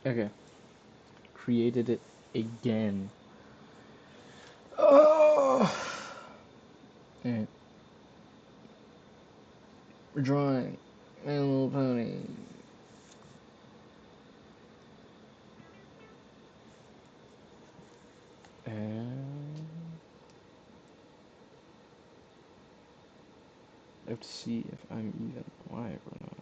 Okay. Created it again. Oh! Alright. We're drawing. My Little Pony. And I have to see if I'm even live or not.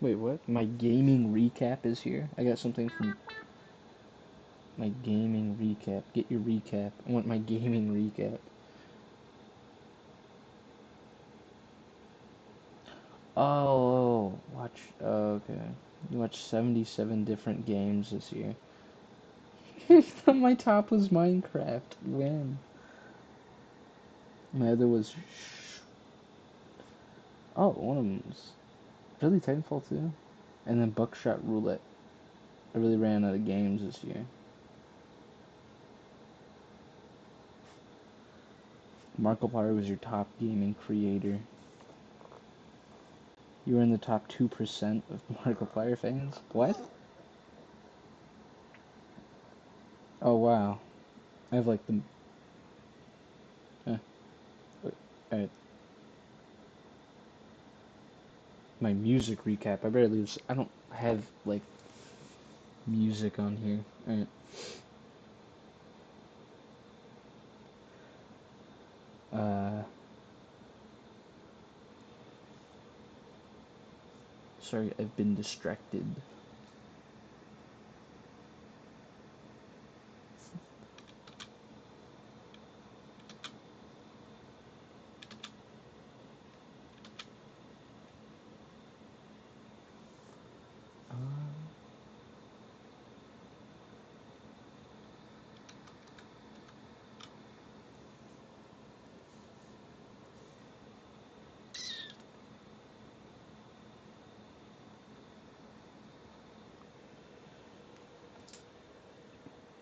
Wait, what? My gaming recap is here? I got something from my gaming recap. Get your recap. I want my gaming recap. Oh, watch. Oh, okay. You watched 77 different games this year. My top was Minecraft. When? My other was. Oh, one of them was really Titanfall 2. And then Buckshot Roulette. I really ran out of games this year. Markiplier was your top gaming creator. You were in the top 2% of Markiplier fans? What? Oh, wow. I have like the. Alright. My music recap. I barely use. I don't have like music on here. Alright. Sorry, I've been distracted.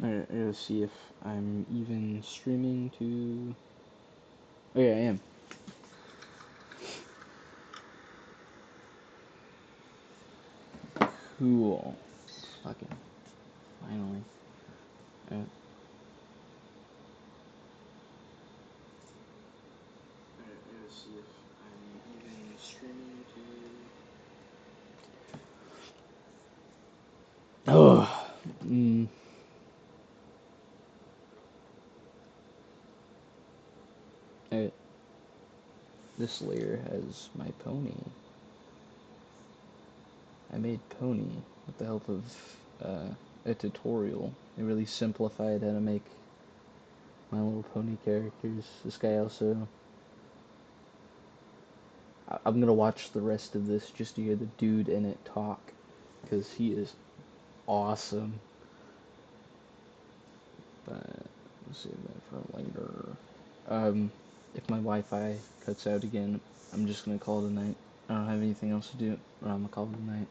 Alright, I gotta see if I'm even streaming to. Oh, yeah, I am. Cool. Fucking. Finally. Alright. Alright, I gotta see if I'm even streaming to. Oh. Alright. This layer has my pony. I made Pony with the help of a tutorial. It really simplified how to make My Little Pony characters. This guy also. I'm gonna watch the rest of this just to hear the dude in it talk, because he is awesome. But we'll save that for later. If my Wi-Fi cuts out again, I'm just gonna call it a night. I don't have anything else to do, but I'm gonna call it a night.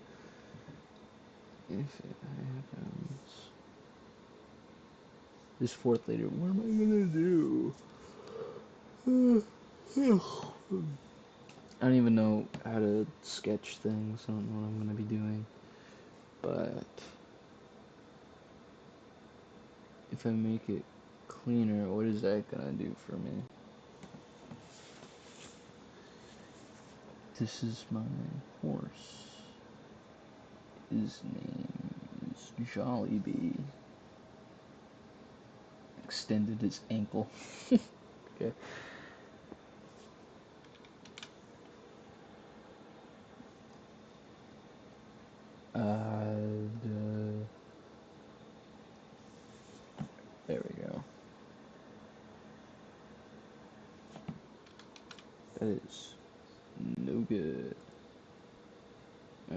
If it happens. This fourth later, what am I gonna do? I don't even know how to sketch things. I don't know what I'm gonna be doing. But if I make it cleaner, what is that gonna do for me? This is my horse. His name is Jollibee. Extended his ankle. Okay. There we go. That is no good. Oh.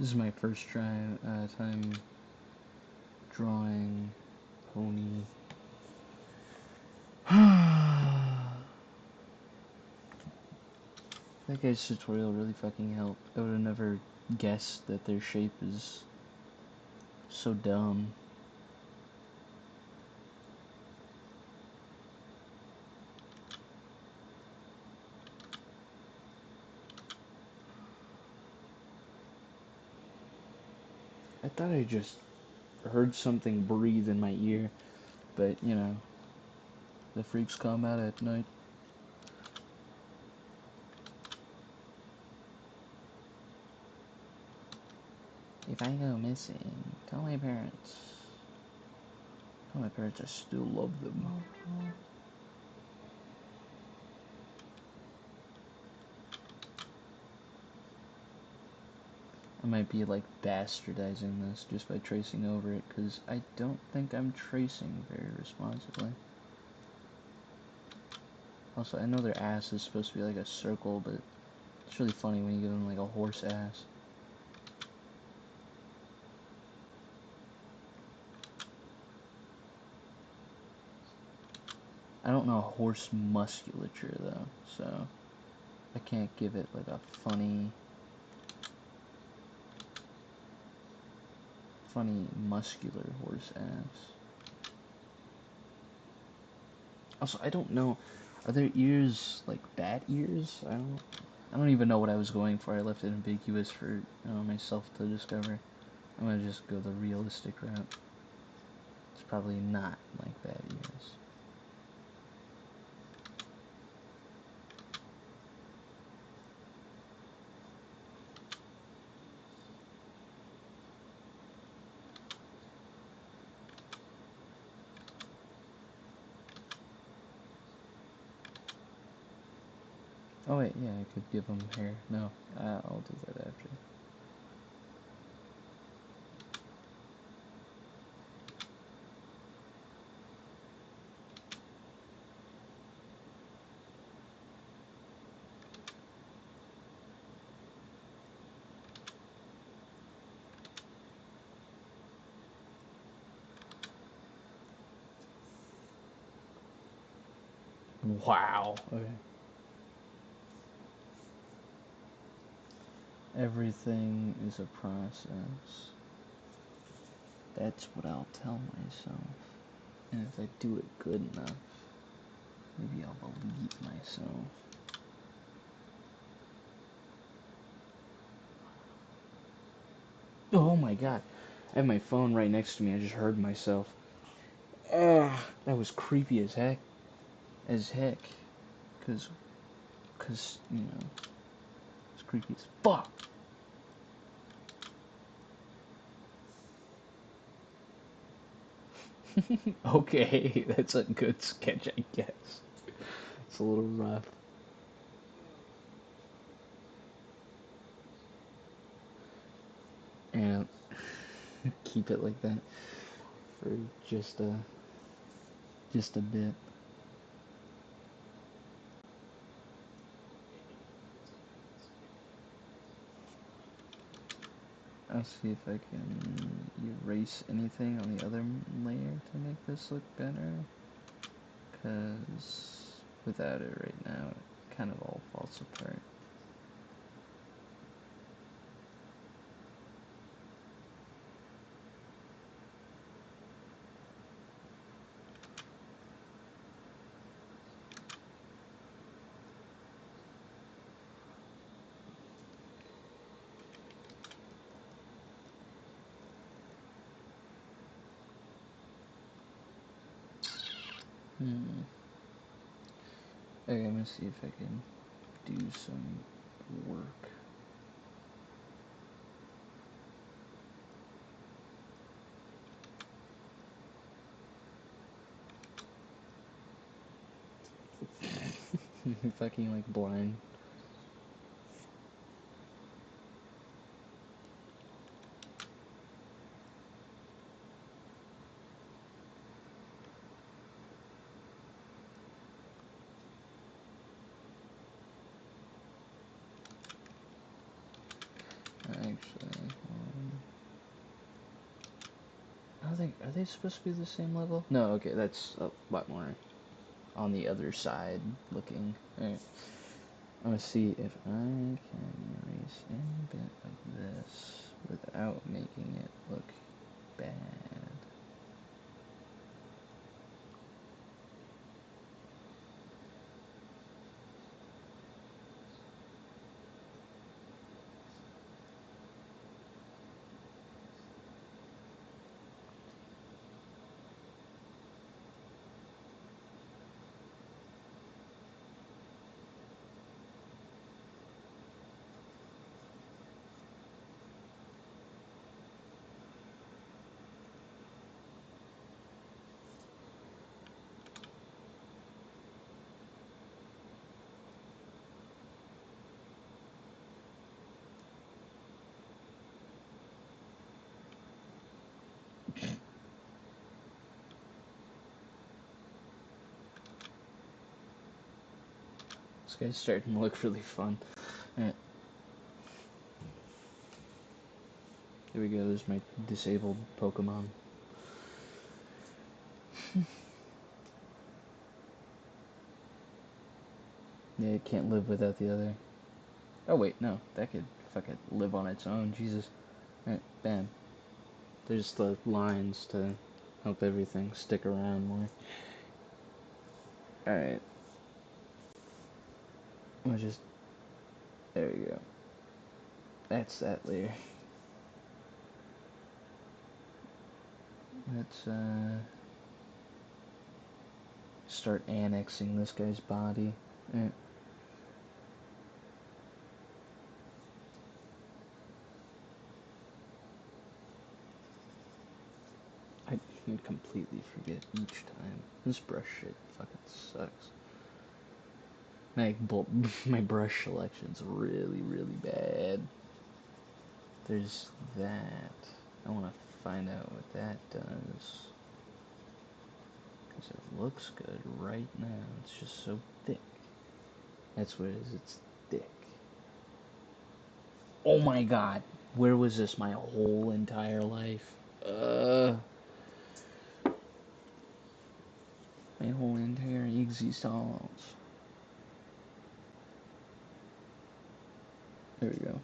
This is my first time drawing pony. That guy's tutorial really fucking helped. I would have never guessed that their shape is so dumb. I thought I just heard something breathe in my ear, but you know, the freaks come out at night. If I go missing, tell my parents. Tell my parents I still love them. I might be like bastardizing this just by tracing over it, because I don't think I'm tracing very responsibly. Also, I know their ass is supposed to be like a circle, but it's really funny when you give them like a horse ass. I don't know horse musculature though, so I can't give it like a funny muscular horse ass. Also, I don't know, are their ears like bat ears? I don't even know what I was going for. I left it ambiguous for myself to discover. I'm gonna just go the realistic route. It's probably not like bat ears. Oh wait, yeah, I could give them hair. No, I'll do that after. Wow. Okay. Everything is a process. That's what I'll tell myself. And if I do it good enough, maybe I'll believe myself. Oh my god. I have my phone right next to me. I just heard myself. That was creepy as heck. Cause, you know, it's creepy as fuck. Okay, that's a good sketch, I guess. It's a little rough. And keep it like that for just a bit. I'll see if I can erase anything on the other layer to make this look better. Because without it right now, it kind of all falls apart. Okay, I'm gonna see if I can do some work. Fucking like blind. Actually, hold Are they supposed to be the same level? No, okay, that's a lot more on the other side looking. Alright. I'm gonna see if I can erase any bit of this without making it look bad. This guy's starting to look really fun. Alright. Here we go, there's my disabled Pokemon. Yeah, it can't live without the other. Oh wait, no, that could fucking live on its own, Jesus. Alright, bam. There's the lines to help everything stick around more. Alright. I'll just... There we go. That's that layer. Let's, start annexing this guy's body. Alright. I completely forget each time. This brush shit fucking sucks. My brush selection's really, really bad. There's that. I want to find out what that does. Because it looks good right now. It's just so thick. That's what it is. It's thick. Oh my god. Where was this my whole entire life? My whole entire existence. There we go.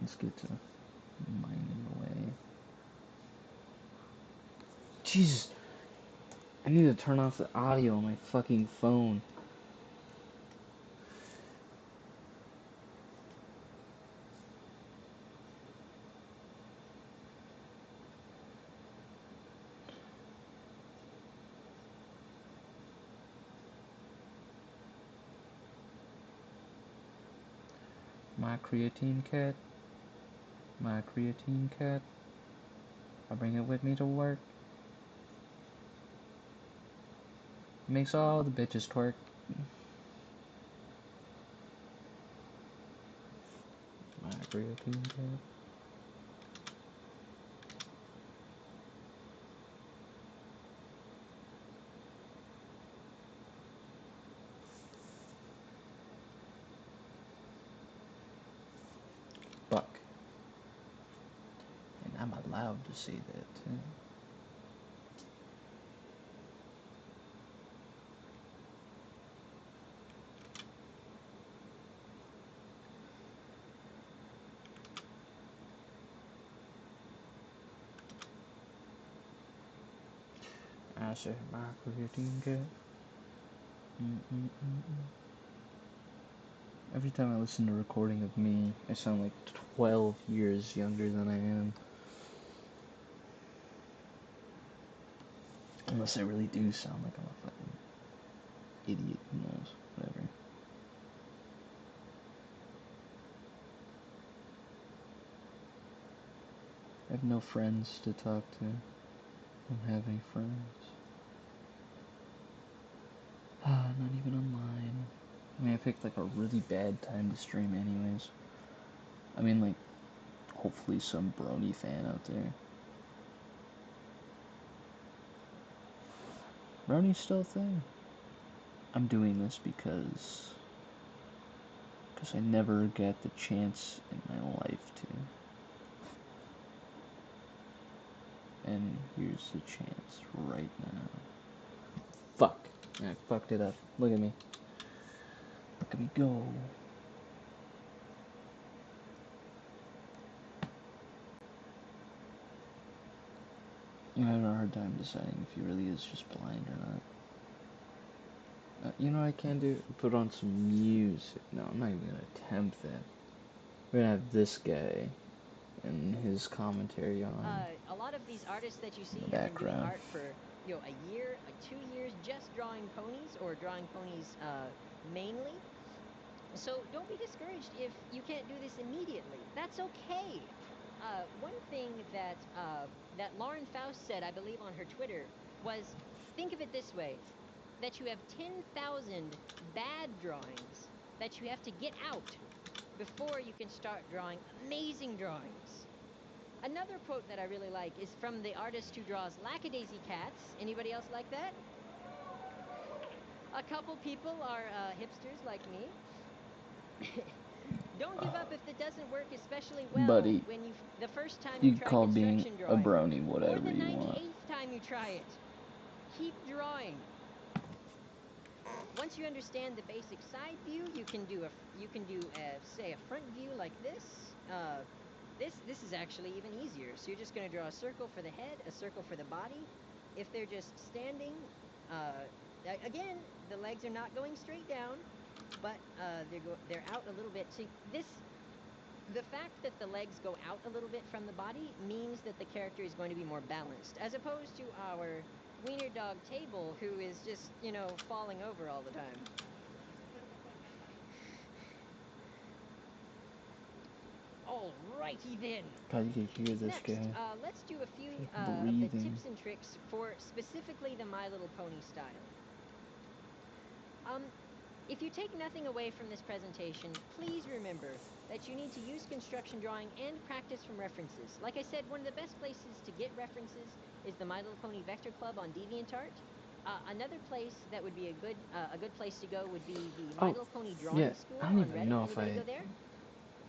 Let's get to mining away. Jesus. I need to turn off the audio on my fucking phone. My creatine cat. My creatine cat. I bring it with me to work. Makes all the bitches twerk. My creatine cat. Buck. And I'm allowed to say that too. I said my creatine cat. Every time I listen to a recording of me, I sound like 12 years younger than I am. Unless I really do sound like I'm a fucking idiot, who knows, whatever. I have no friends to talk to. I don't have any friends. Not even online. I mean, I picked like a really bad time to stream anyways. I mean, like, hopefully some Brony fan out there. Brony's still a thing. I'm doing this because I never get the chance in my life to. And here's the chance right now. Fuck. I fucked it up. Look at me. Look at me go. I'm having a hard time deciding if he really is just blind or not. You know what I can do? Put on some music. No, I'm not even gonna attempt that. We're gonna have this guy and his commentary on A lot of these artists that you see the have been doing background. art for, you know, a year, 2 years, just drawing ponies or drawing ponies mainly. So don't be discouraged if you can't do this immediately. That's okay. One thing that that Lauren Faust said, I believe, on her Twitter was, think of it this way: that you have 10,000 bad drawings that you have to get out before you can start drawing amazing drawings. Another quote that I really like is from the artist who draws Lackadaisy Cats. Anybody else like that? A couple people are hipsters like me. Don't give up if it doesn't work especially well Buddy, when the first time you you can try call being construction a drawing, brony or whatever the you want. 98th time you try it. Keep drawing. Once you understand the basic side view, you can do say a front view like this. This is actually even easier. So you're just going to draw a circle for the head, a circle for the body. If they're just standing, again, the legs are not going straight down, but they're out a little bit. See, the fact that the legs go out a little bit from the body means that the character is going to be more balanced, as opposed to our wiener dog Table, who is just, you know, falling over all the time. Alrighty then. God, you can hear this Next, guy. let's do a few Just of the breathing. tips and tricks for specifically the My Little Pony style. If you take nothing away from this presentation, please remember that you need to use construction drawing and practice from references. Like I said, one of the best places to get references is the My Little Pony Vector Club on DeviantArt. Another place that would be a good place to go would be the My Little Pony Drawing Yeah, School I don't on even Reddit. know if Anybody go there?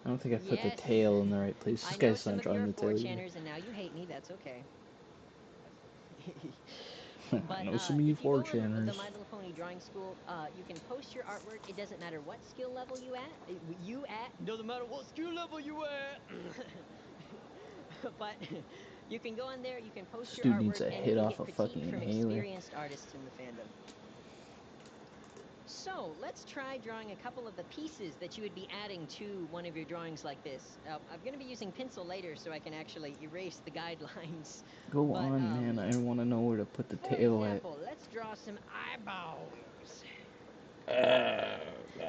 I don't think I put the Yes. tail in the right place. This I know guy's some not of you drawing are the tail either. 4chaners and now you hate me. That's okay. I But know some of you if you go on the 4chaners. My Little Pony Drawing School, you can post your artwork. It doesn't matter what skill level you at. Doesn't matter what skill level you at. But you can go on there. You can post This your dude needs artwork, a and you hit can off get a critique fucking from inhaler. experienced artists in the fandom. So let's try drawing a couple of the pieces that you would be adding to one of your drawings like this. I'm going to be using pencil later so I can actually erase the guidelines. Go But, on, man. I want to know where to put the for tail at. example, let's draw some eyeballs.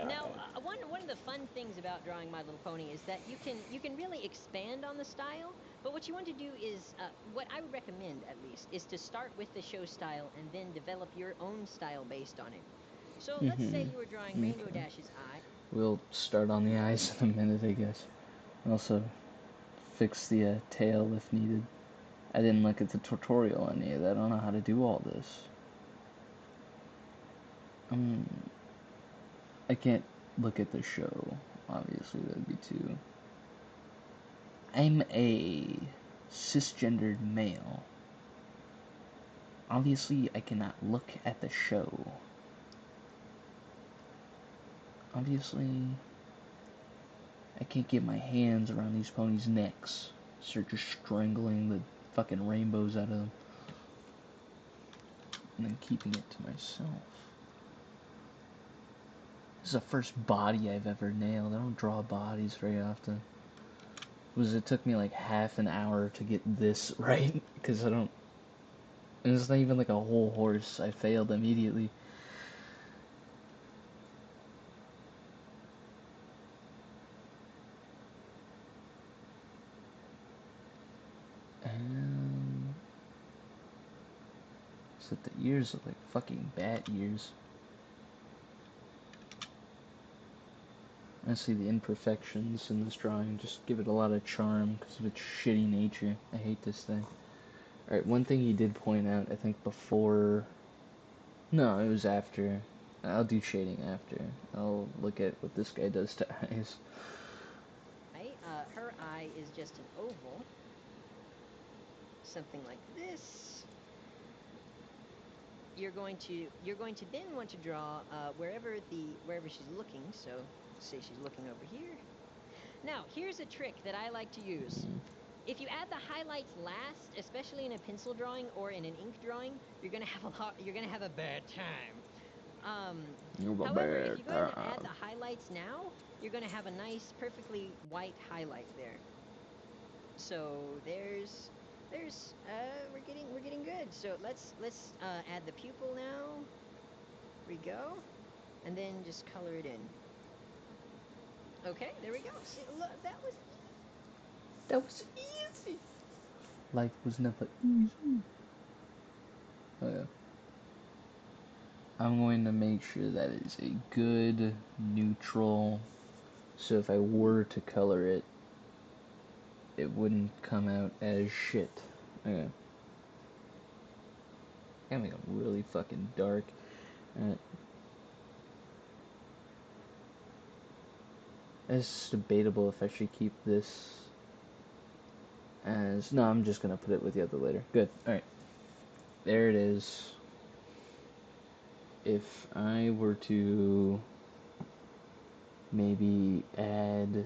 Now, one of the fun things about drawing My Little Pony is that you can really expand on the style. But what you want to do is, what I would recommend at least, is to start with the show style and then develop your own style based on it. So let's say you were drawing Rainbow Okay. Dash's eye. We'll start on the eyes in a minute, I guess. Also, fix the tail if needed. I didn't look at the tutorial on any of that. I don't know how to do all this. I can't look at the show. Obviously, that'd be too. I'm a cisgendered male. Obviously, I cannot look at the show. Obviously, I can't get my hands around these ponies' necks. Start just strangling the fucking rainbows out of them. And then keeping it to myself. This is the first body I've ever nailed. I don't draw bodies very often. It took me like half an hour to get this right, because I don't... And it's not even like a whole horse. I failed immediately. Except the ears are like fucking bat ears. I see the imperfections in this drawing. Just give it a lot of charm because of its shitty nature. I hate this thing. Alright, one thing he did point out, I think before... No, it was after. I'll do shading after. I'll look at what this guy does to eyes. Her eye is just an oval. something like this. You're going to then want to draw wherever she's looking. So say she's looking over here. Now here's a trick that I like to use. If you add the highlights last, especially in a pencil drawing or in an ink drawing, you're gonna have a bad time. However, if you go ahead and add the highlights now, you're gonna have a nice, perfectly white highlight there. So we're getting good. So let's add the pupil now. Here we go, and then just color it in. Okay, there we go. See, look, that was easy. Life was never easy. Oh yeah. I'm going to make sure that is a good neutral, so if I were to color it, it wouldn't come out as shit. Okay. I'm gonna make them really fucking dark. Alright. It's debatable if I should keep this as... No, I'm just gonna put it with the other later. Good. Alright. There it is. If I were to maybe add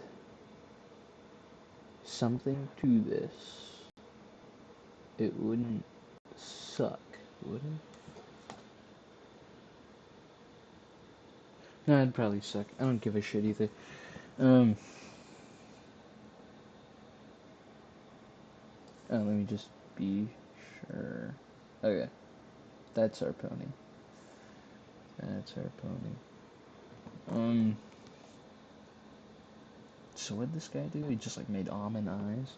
something to this, it wouldn't suck, would it? No, it'd probably suck. I don't give a shit either. Let me just be sure. Okay. That's our pony. That's our pony. So what'd this guy do? He just like made almond eyes?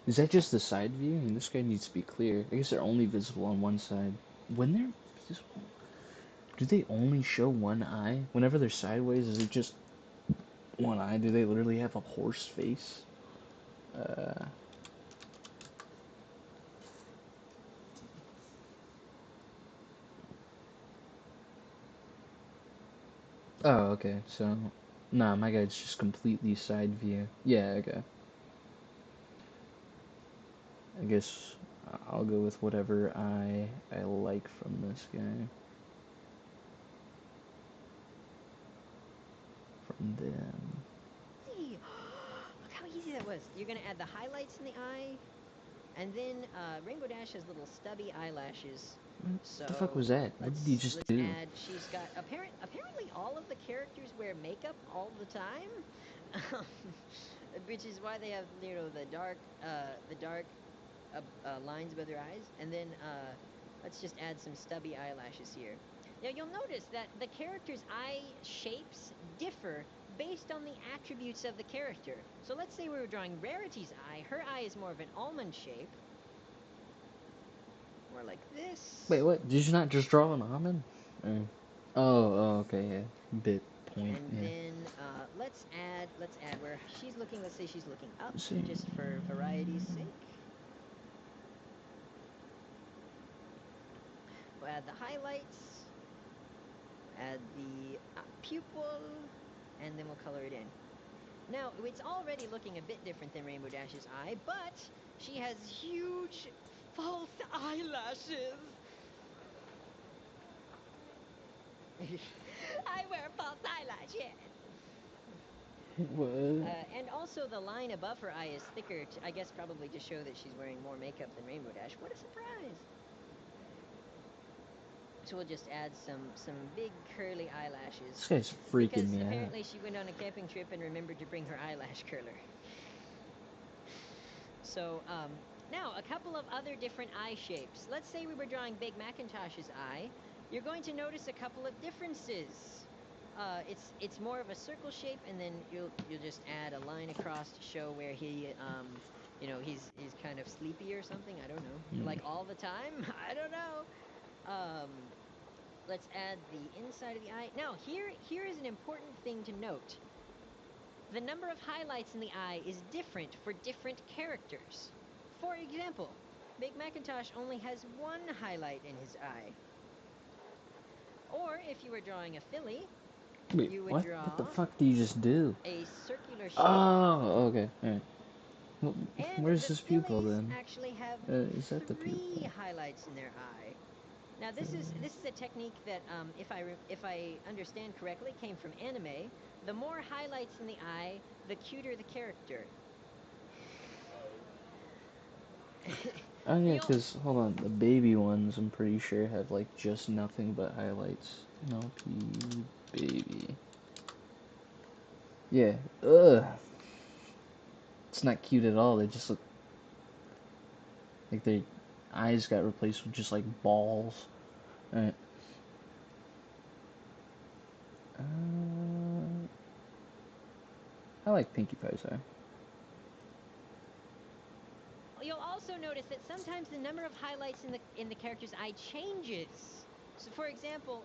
Is that just the side view? I mean, this guy needs to be clear. I guess they're only visible on one side. When they're visible, do they only show one eye? Whenever they're sideways, is it just one eye? Do they literally have a horse face? Oh, okay. So, nah, my guy's just completely side view. Yeah, okay. I guess I'll go with whatever I like from this guy. From them. Look how easy that was. You're gonna add the highlights in the eye, and then Rainbow Dash has little stubby eyelashes. So What the fuck was that? What did he just let's do? add. She's got apparently all of the characters wear makeup all the time, which is why they have the dark lines above their eyes. And then let's just add some stubby eyelashes here. Now you'll notice that the character's eye shapes differ based on the attributes of the character. So let's say we were drawing Rarity's eye. Her eye is more of an almond shape. More like this. Wait, what? Did you not just draw an almond? Oh, okay, yeah. Bit point, and yeah. then let's add where she's looking. Let's say she's looking up, just for variety's sake. We'll add the highlights, add the pupil, and then we'll color it in. Now, it's already looking a bit different than Rainbow Dash's eye, but she has huge false eyelashes. I wear false eyelashes. What? And also the line above her eye is thicker, I guess probably to show that she's wearing more makeup than Rainbow Dash. What a surprise! So we'll just add some big curly eyelashes. This guy's freaking me out. Because apparently she went on a camping trip and remembered to bring her eyelash curler. So, now a couple of other different eye shapes. Let's say we were drawing Big Macintosh's eye. You're going to notice a couple of differences. It's more of a circle shape, and then you'll just add a line across to show where he he's kind of sleepy or something. I don't know. Like all the time. I don't know. Let's add the inside of the eye. Now here is an important thing to note. The number of highlights in the eye is different for different characters. For example, Big Macintosh only has one highlight in his eye. Or if you were drawing a filly, wait, you would what? draw What the fuck do you just do? a circular shape. Oh, okay. Alright. And Where's the his pupil fillies then? actually have Is that the 3 pupil? highlights in their eye. Now this is a technique that, if I understand correctly, came from anime. The more highlights in the eye, the cuter the character. Oh yeah, The ol- because hold on, the baby ones I'm pretty sure have like just nothing but highlights. NLP baby. Yeah. Ugh. It's not cute at all. They just look like their eyes got replaced with just like balls. Alright. I like Pinkie Pie's eye. You'll also notice that sometimes the number of highlights in the character's eye changes. So, for example,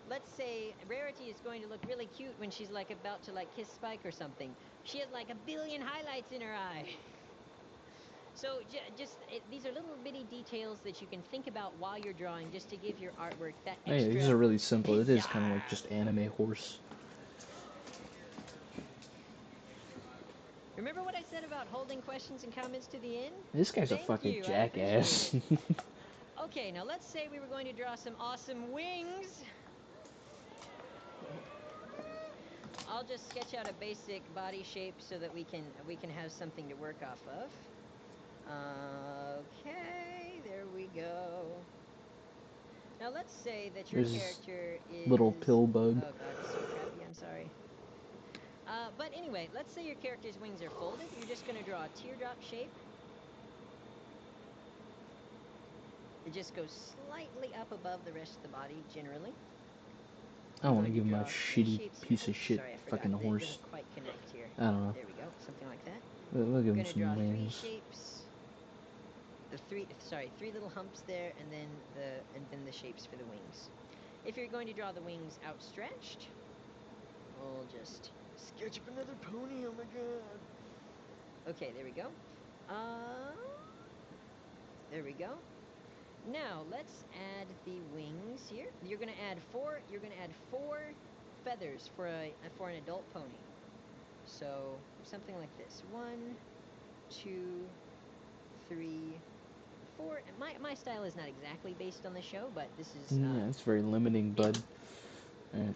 let's say Rarity is going to look really cute when she's like about to like kiss Spike or something. She has like 1,000,000,000 highlights in her eye. So these are little bitty details that you can think about while you're drawing, just to give your artwork that Oh yeah, these extra are really simple. It is kind of like pizzazz. just anime horse. Remember what I said about holding questions and comments to the end? This guy's a Thank fucking you, I appreciate jackass. it. Okay, now let's say we were going to draw some awesome wings. I'll just sketch out a basic body shape so that we can have something to work off of. Okay, there we go. Now let's say that your There's this character is... little pill bug. Oh god, it's so crappy, I'm sorry. But anyway, let's say your character's wings are folded. You're just going to draw a teardrop shape. It just goes slightly up above the rest of the body, generally. I don't want to give him a shitty piece of shit Sorry, I forgot. fucking It horse. doesn't quite connect here. I don't know. There we go, something like that. We'll give We're him going to draw some wings. 3 shapes. Three little humps there, and then the shapes for the wings. If you're going to draw the wings outstretched, we'll just sketch up another pony. Oh my god. Okay, there we go. There we go. Now let's add the wings here. You're gonna add 4 feathers for an adult pony. So something like this. 1, 2, 3, 4. My style is not exactly based on the show, but this is Yeah, it's very limiting, bud. Alright.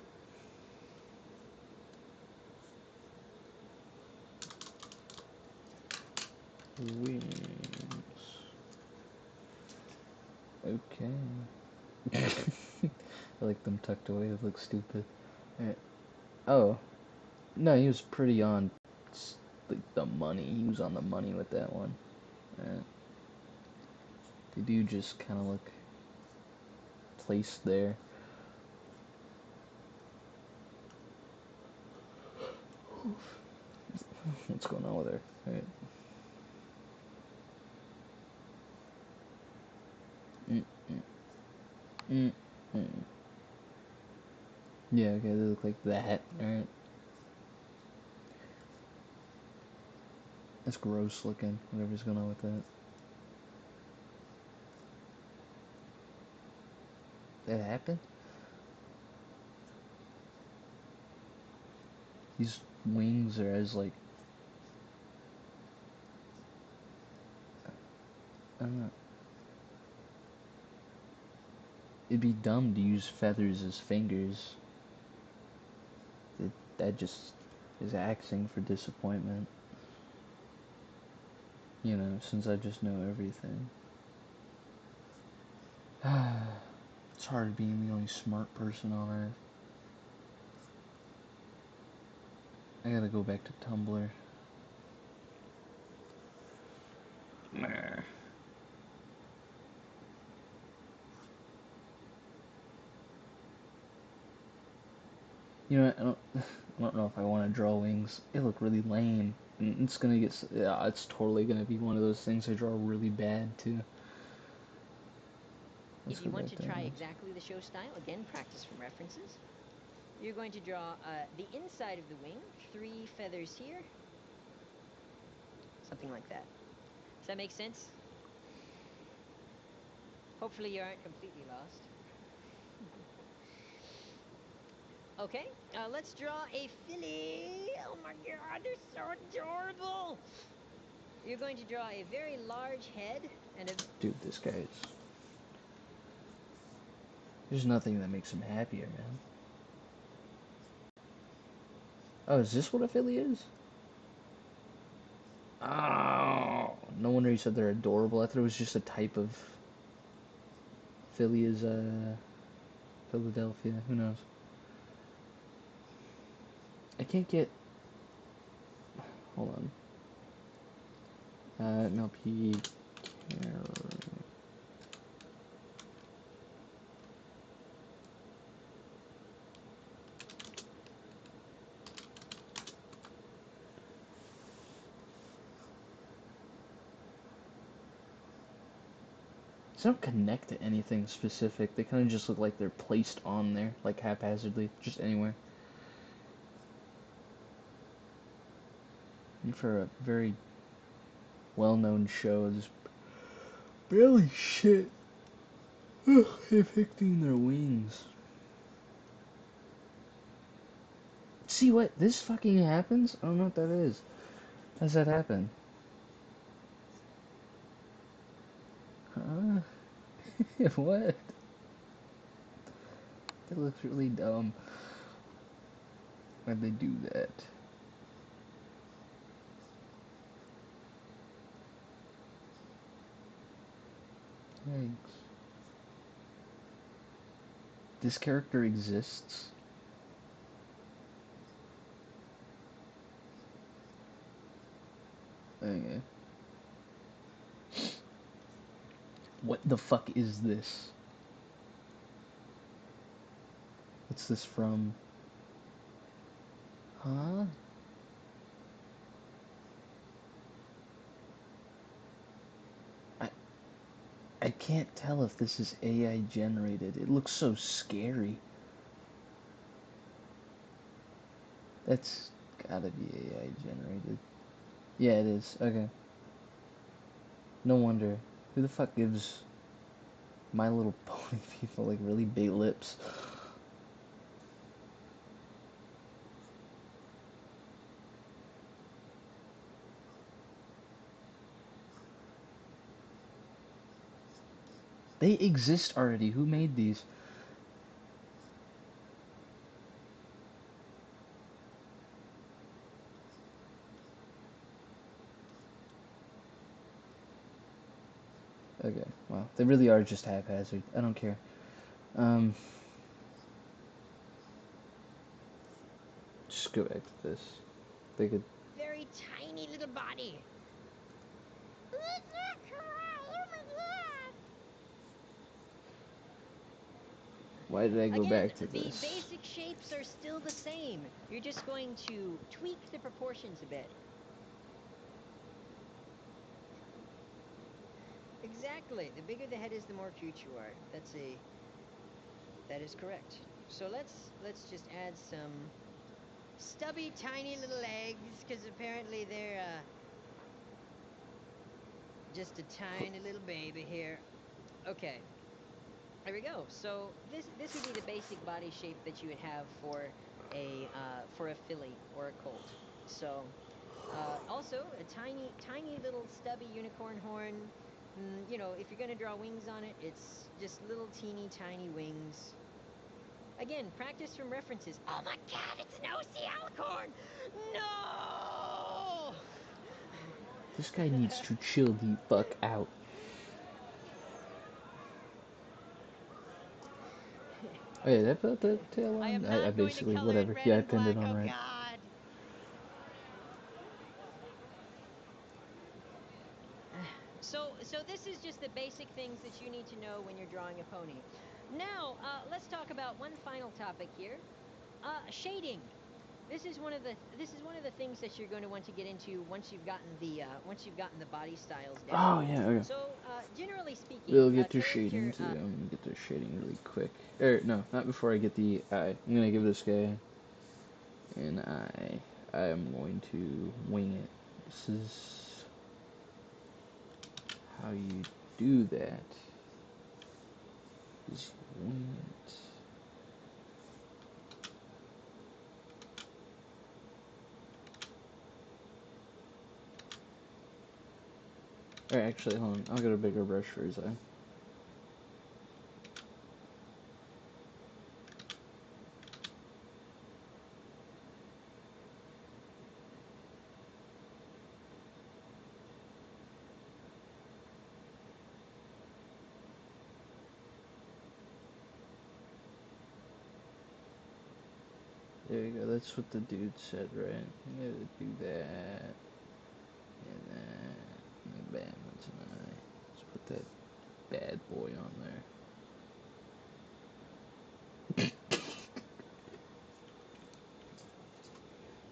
Wings. Okay. I like them tucked away. They look stupid. Alright. Oh. No, he was pretty on like the money. He was on the money with that one. They do just kind of look placed there. What's going on with her? Alright. Yeah, okay, they look like that. Alright. That's gross looking, whatever's going on with that. That happened? These wings are as like... I don't know. It'd be dumb to use feathers as fingers. That just is axing for disappointment. You know, since I just know everything. It's hard being the only smart person on Earth. I gotta go back to Tumblr. You know, I don't know if I want to draw wings. They look really lame. And it's gonna get, yeah, it's totally gonna be one of those things I draw really bad too. If you want to try exactly the show style, again, practice from references. You're going to draw the inside of the wing, 3 feathers here. Something like that. Does that make sense? Hopefully you aren't completely lost. Okay, let's draw a filly. Oh my god, they're so adorable! You're going to draw a very large head and a... Dude, this guy is... There's nothing that makes him happier, man. Oh, is this what a filly is? Oh, no wonder you said they're adorable. I thought it was just a type of... Filly is, Philadelphia. Who knows? I can't get... Hold on. MLP... They don't connect to anything specific. They kind of just look like they're placed on there, like haphazardly, just anywhere. And for a very well-known show, there's barely shit depicting their wings. See what? This fucking happens? I don't know what that is. How does that happen? Huh? What? That looks really dumb. Why'd they do that? Thanks. This character exists? Okay. What the fuck is this? What's this from? Huh? I can't tell if this is AI generated. It looks so scary. That's gotta be AI generated. Yeah, it is. Okay. No wonder. Who the fuck gives My Little Pony people like really big lips? They exist already. Who made these? Okay, wow. They really are just haphazard. I don't care. Just go back to this. They could... Very tiny little body. Why did I go Again, back to the this? basic shapes are still the same. You're just going to tweak the proportions a bit. Exactly. The bigger the head is, the more cute you are. That is correct. So let's just add some stubby, tiny little legs, because apparently they're just a tiny little baby here. Okay. There we go. So this would be the basic body shape that you would have for a filly or a colt. So also a tiny little stubby unicorn horn. You know, if you're gonna draw wings on it, it's just little teeny tiny wings. Again, practice from references. Oh my God, it's an OC Alicorn! No! This guy needs to chill the fuck out. Oh yeah, that put the tail I am on? I not going to basically, color in whatever. red Yeah, I and pinned it black. on Oh right. God. So this is just the basic things that you need to know when you're drawing a pony. Now, let's talk about one final topic here. Shading. This is one of the things that you're going to want to get into once you've gotten the body styles down. Oh yeah, okay. So, generally speaking, We'll get to character. shading too. I'm gonna get to shading really quick. No, not before I get the eye. I'm gonna give this guy an eye. I am going to wing it. This is how you do that. Is wing it. Or actually, hold on. I'll get a bigger brush for his eye. There you go. That's what the dude said, right? You gotta do that. And that. And bam, that's an eye. Let's put that bad boy on there.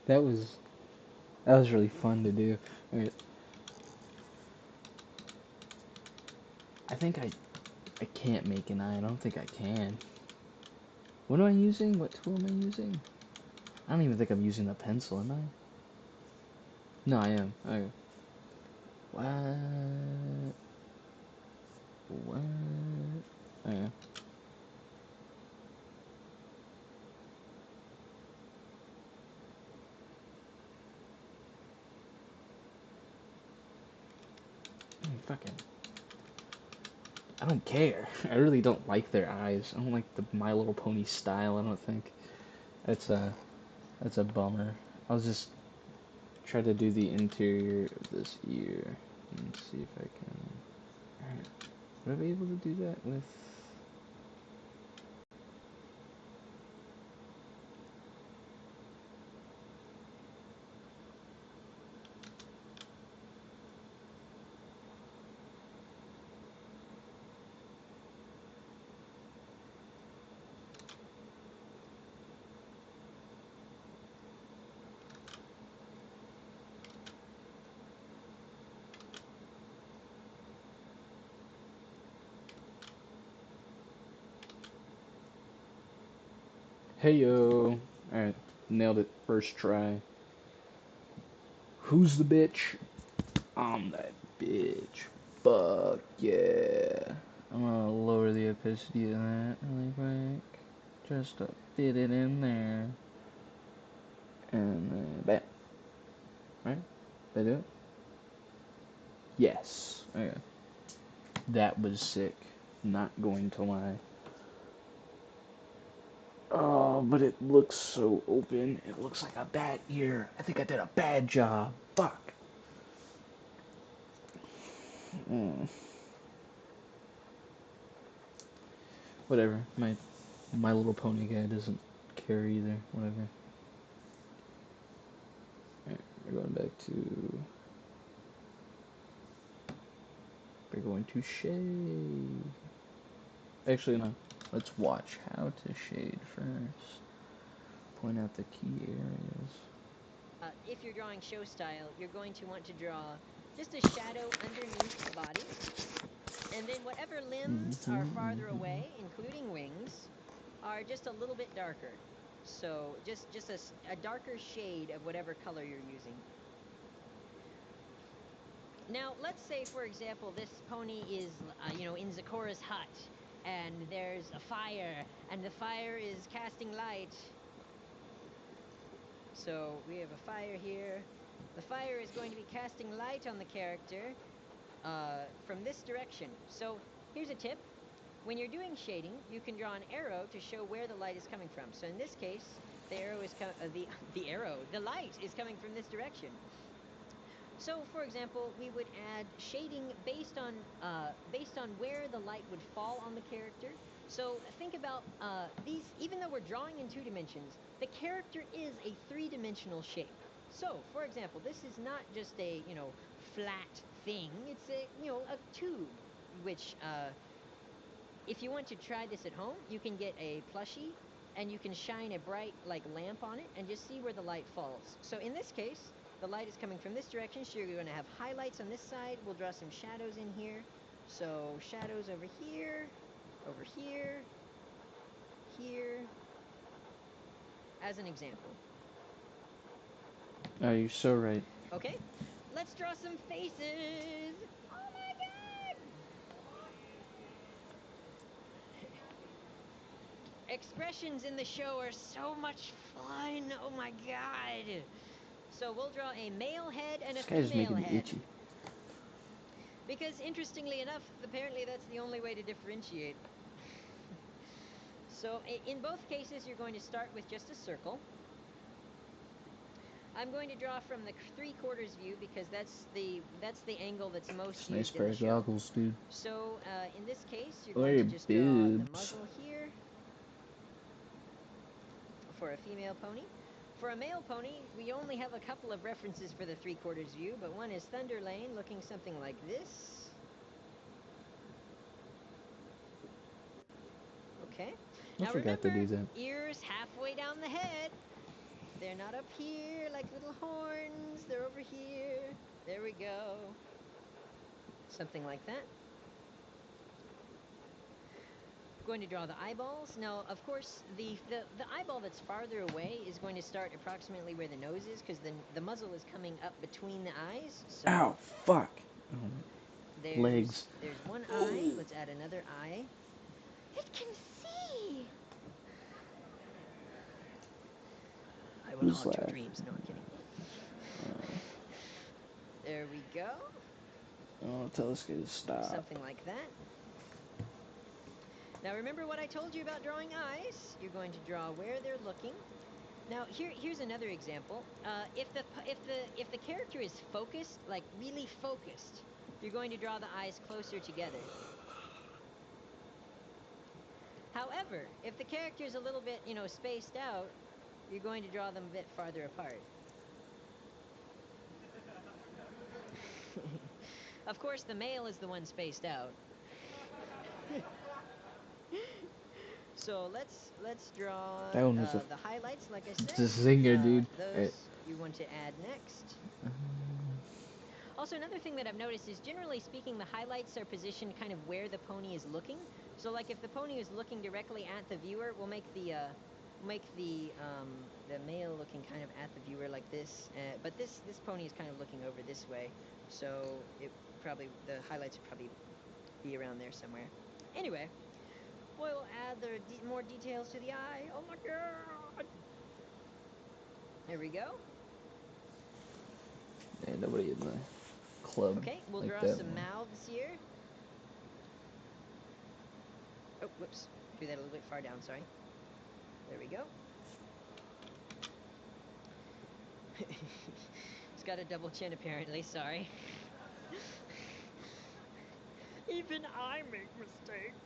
That was really fun to do. Alright. I think I can't make an eye. I don't think I can. What am I using? What tool am I using? I don't even think I'm using a pencil, am I? No, I am. Okay. What? What? Okay. Fucking. I don't care. I really don't like their eyes. I don't like the My Little Pony style. I don't think that's a bummer. I'll just try to do the interior of this ear and see if I can. Alright. Would I be able to do that with? Hey yo! Alright, nailed it first try. Who's the bitch? I'm that bitch. Fuck yeah. I'm gonna lower the opacity of that really quick. Just to fit it in there. And then bam. Right? Did I do it? Yes. Okay. That was sick. Not going to lie. Oh, but it looks so open. It looks like a bad ear. I think I did a bad job. Fuck. Mm. Whatever. My Little Pony guy doesn't care either. Whatever. Alright, we're going back to. We're going to shade. Actually, no. Let's watch how to shade first. Point out the key areas. If you're drawing show style, you're going to want to draw just a shadow underneath the body. And then whatever limbs are farther away, including wings, are just a little bit darker. So just a darker shade of whatever color you're using. Now, let's say, for example, this pony is, in Zecora's hut, and there's a fire, and the fire is casting light. So we have a fire here. The fire is going to be casting light on the character from this direction. So here's a tip. When you're doing shading, you can draw an arrow to show where the light is coming from. So in this case, the arrow is the light is coming from this direction. So, for example, we would add shading based on where the light would fall on the character. So think about these. Even though we're drawing in 2 dimensions, the character is a 3-dimensional shape. So, for example, this is not just a flat thing. It's a tube, which if you want to try this at home, you can get a plushie and you can shine a bright lamp on it and just see where the light falls. So in this case, the light is coming from this direction, so you're going to have highlights on this side. We'll draw some shadows in here. So shadows over here, here, as an example. Oh, you're so right. Okay, let's draw some faces. Oh my god! Expressions in the show are so much fun. Oh my god. So we'll draw a male head and a This guy's female making me head. itchy. Because interestingly enough, apparently that's the only way to differentiate. So in both cases, you're going to start with just a circle. I'm going to draw from the 3/4 view because that's the angle that's most It's a nice used in pair the of show. goggles, dude. So in this case, you're Oh, going to your just draw the boobs. muzzle here for a female pony. For a male pony, we only have a couple of references for the 3/4 view, but one is Thunder Lane, looking something like this. Okay. I Now forgot to remember, do that. ears halfway down the head. They're not up here like little horns. They're over here. There we go. Something like that. Going to draw the eyeballs. Now, of course, the eyeball that's farther away is going to start approximately where the nose is, because the muzzle is coming up between the eyes. So Ow, fuck. Legs. There's one eye. Let's add another eye. It can see. I will Who's haunt your that? dreams. No, I'm kidding. There we go. Oh, tell this guy to stop. Something like that. Now remember what I told you about drawing eyes? You're going to draw where they're looking. Now here's another example. If the character is focused, like really focused, you're going to draw the eyes closer together. However, if the character is a little bit, spaced out, you're going to draw them a bit farther apart. Of course, the male is the one spaced out. So let's draw That one was the highlights, like I said. It's a zinger, dude. Those you want to add next. Also, another thing that I've noticed is, generally speaking, the highlights are positioned kind of where the pony is looking. So, like, if the pony is looking directly at the viewer, we'll make the male looking kind of at the viewer like this. But this pony is kind of looking over this way, so the highlights would probably be around there somewhere. Anyway, we'll add the more details to the eye. Oh my god! There we go. Yeah, nobody in the club. Okay, we'll like draw that some one. mouths here. Oh, whoops. Do that a little bit far down, sorry. There we go. It's got a double chin, apparently, sorry. Even I make mistakes.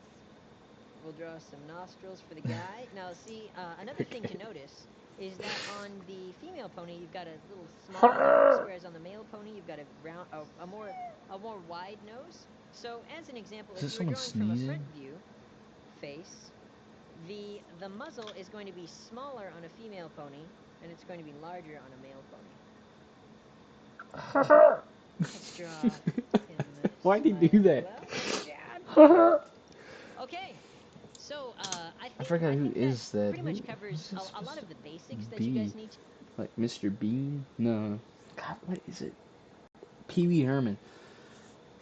We'll draw some nostrils for the guy. Now, see, another thing to notice is that on the female pony, you've got a little small nose, whereas on the male pony, you've got a more wide nose. So, as an example, Is if this you were someone drawing from a sneezing? front view face, the muzzle is going to be smaller on a female pony, and it's going to be larger on a male pony. Let's draw him. Why'd he do that? Okay. So, I forgot who think that is that. pretty much Who's covers this a lot supposed of the basics to that you guys be? need to... Like Mr. Bean? No. God, what is it? Pee Wee Herman.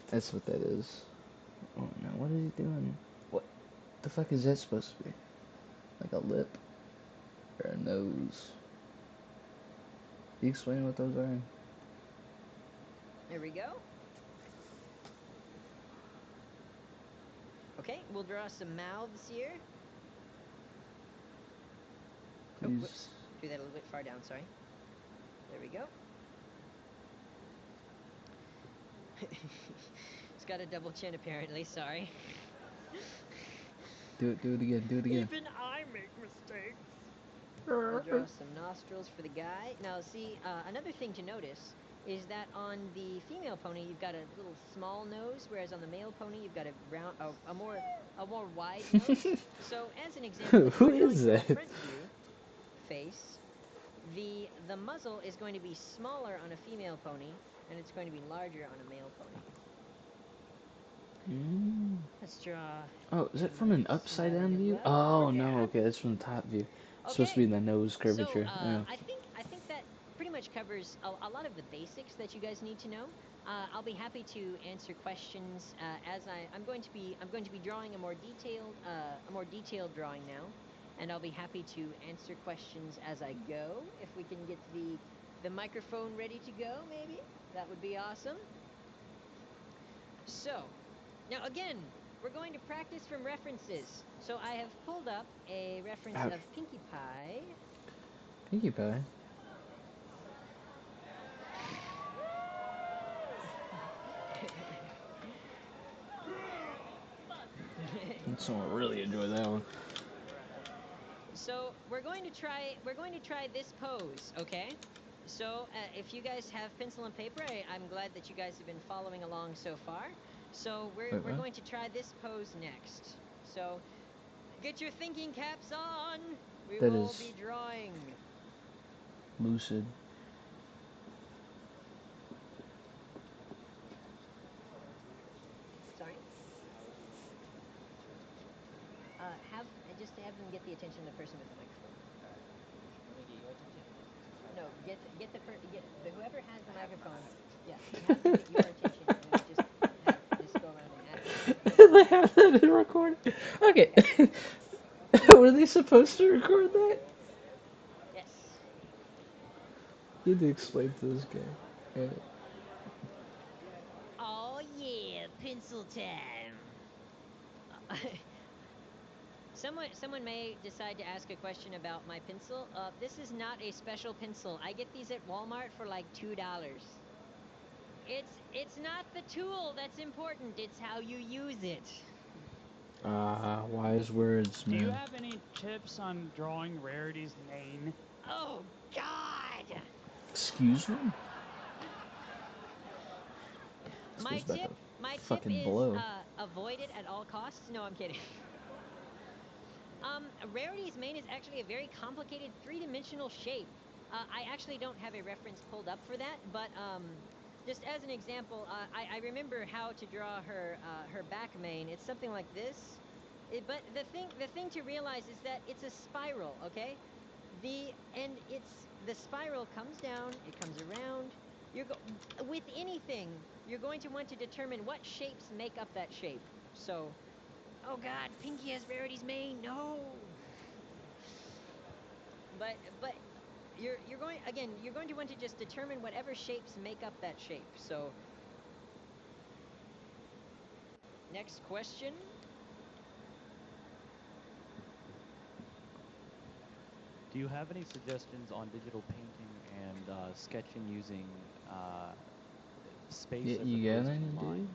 That's what that is. Oh no, what is he doing? What the fuck is that supposed to be? Like a lip? Or a nose? Can you explain what those are? There we go. Okay, we'll draw some mouths here. Oh, Please. whoops. Do that a little bit far down, sorry. There we go. It's got a double chin, apparently, sorry. Do it again, do it again. Even I make mistakes. We'll draw some nostrils for the guy. Now, see, another thing to notice is that on the female pony, you've got a little small nose, whereas on the male pony, you've got a more wide nose. So, as an example, if Who you're drawing is from a that? front view face, the muzzle is going to be smaller on a female pony, and it's going to be larger on a male pony. Let's draw. Oh, is it from an upside down view? Oh no, okay, that's from the top view. It's supposed to be the nose curvature. So, Yeah. I think that pretty much covers a lot of the basics that you guys need to know. I'll be happy to answer questions as I'm going to be drawing a more detailed drawing now, and I'll be happy to answer questions as I go. If we can get the microphone ready to go, maybe that would be awesome. So, now again, we're going to practice from references. So I have pulled up a reference Ouch. of Pinkie Pie. Pinkie Pie. Someone really enjoyed that one. So we're going to try this pose, okay? So if you guys have pencil and paper, I'm glad that you guys have been following along so far. So we're what? going to try this pose next. So get your thinking caps on. We That will is be drawing. lucid. Sorry. Just have them get the attention of the person with the microphone. Let me get your attention. No, get whoever has the microphone. Yeah, have them get your attention, and then just go around and ask. They have that in recording. Okay. Were they supposed to record that? Yes. You need to explain to this guy. Yeah. Oh yeah, pencil time. Someone may decide to ask a question about my pencil. This is not a special pencil. I get these at Walmart for like $2. It's not the tool that's important. It's how you use it. Wise words, Do man. you have any tips on drawing Rarity's mane? Oh God! Excuse me? This My was about tip, to my tip fucking is blow. avoid it at all costs. No, I'm kidding. Rarity's mane is actually a very complicated three-dimensional shape. I actually don't have a reference pulled up for that, but just as an example, I remember how to draw her back mane. It's something like this. But the thing to realize is that it's a spiral, okay? The spiral comes down, it comes around. With anything, you're going to want to determine what shapes make up that shape. So, oh God, Pinkie has Rarity's mane. No. But you're going to want to just determine whatever shapes make up that shape. So, next question. Do you have any suggestions on digital painting and sketching using space as You got opposed any, to line?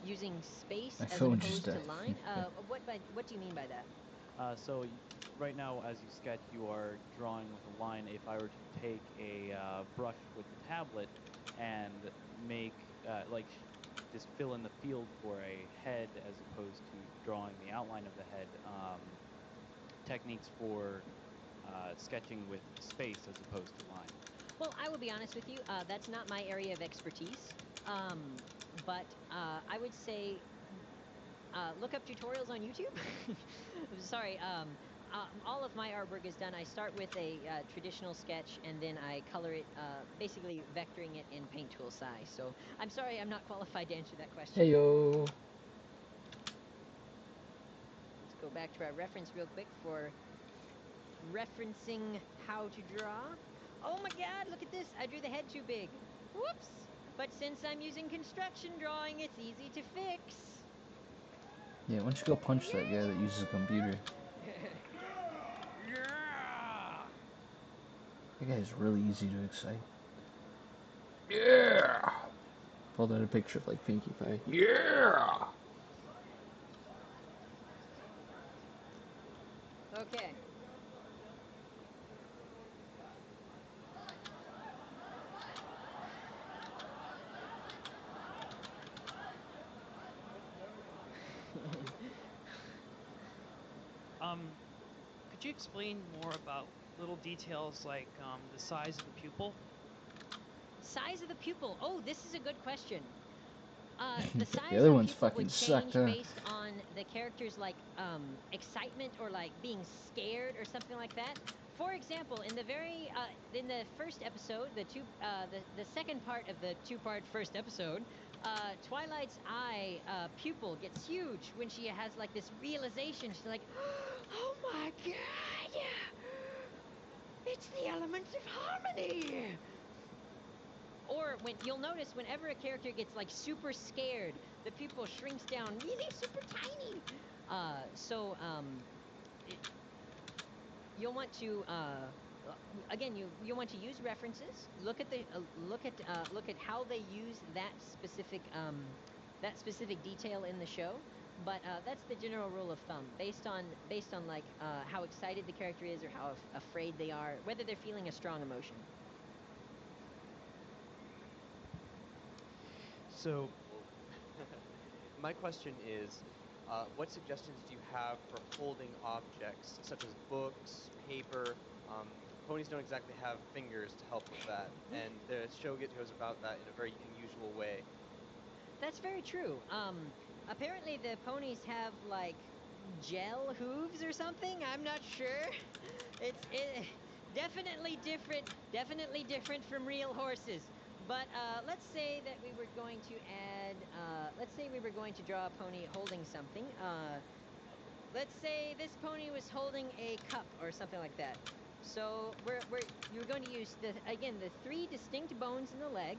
dude? Using space My as phone just opposed to died. line. What do you mean by that? So right now, as you sketch, you are drawing with a line. If I were to take a brush with the tablet and make just fill in the field for a head as opposed to drawing the outline of the head, techniques for sketching with space as opposed to line. Well, I will be honest with you. That's not my area of expertise. But I would say look up tutorials on YouTube. Sorry. All of my artwork is done. I start with a traditional sketch, and then I color it, basically vectoring it in paint tool size. So I'm sorry, I'm not qualified to answer that question. Hey yo. Let's go back to our reference real quick for referencing how to draw. Oh my God, look at this. I drew the head too big. Whoops. But since I'm using construction drawing, it's easy to fix. Yeah, why don't you go punch that guy that uses a computer? Yeah! That guy's really easy to excite. Yeah! Pulled out a picture of like Pinkie Pie. Yeah! Okay. Could you explain more about little details like the size of the pupil? Size of the pupil. Oh, this is a good question. The size The other of one's pupil fucking would change sucked, huh? based on the character's like excitement or like being scared or something like that. For example, in the first episode, the second part of the two-part first episode, Twilight's eye pupil gets huge when she has like this realization. She's like, "Oh my God, it's the elements of harmony." or when you'll notice whenever a character gets like super scared, the pupil shrinks down really super tiny. It, you'll want to again you want to use references. Look at the look at how they use that specific detail in the show. But that's the general rule of thumb, based on like how excited the character is or how afraid they are, whether they're feeling a strong emotion. So, my question is, what suggestions do you have for holding objects such as books, paper? Ponies don't exactly have fingers to help with that, and the show goes about that in a very unusual way. That's very true. Apparently the ponies have like gel hooves or something. I'm not sure. It's definitely different from real horses. But let's say that we were going to add. Let's say we were going to draw a pony holding something. Let's say this pony was holding a cup or something like that. So you're going to use the three distinct bones in the leg.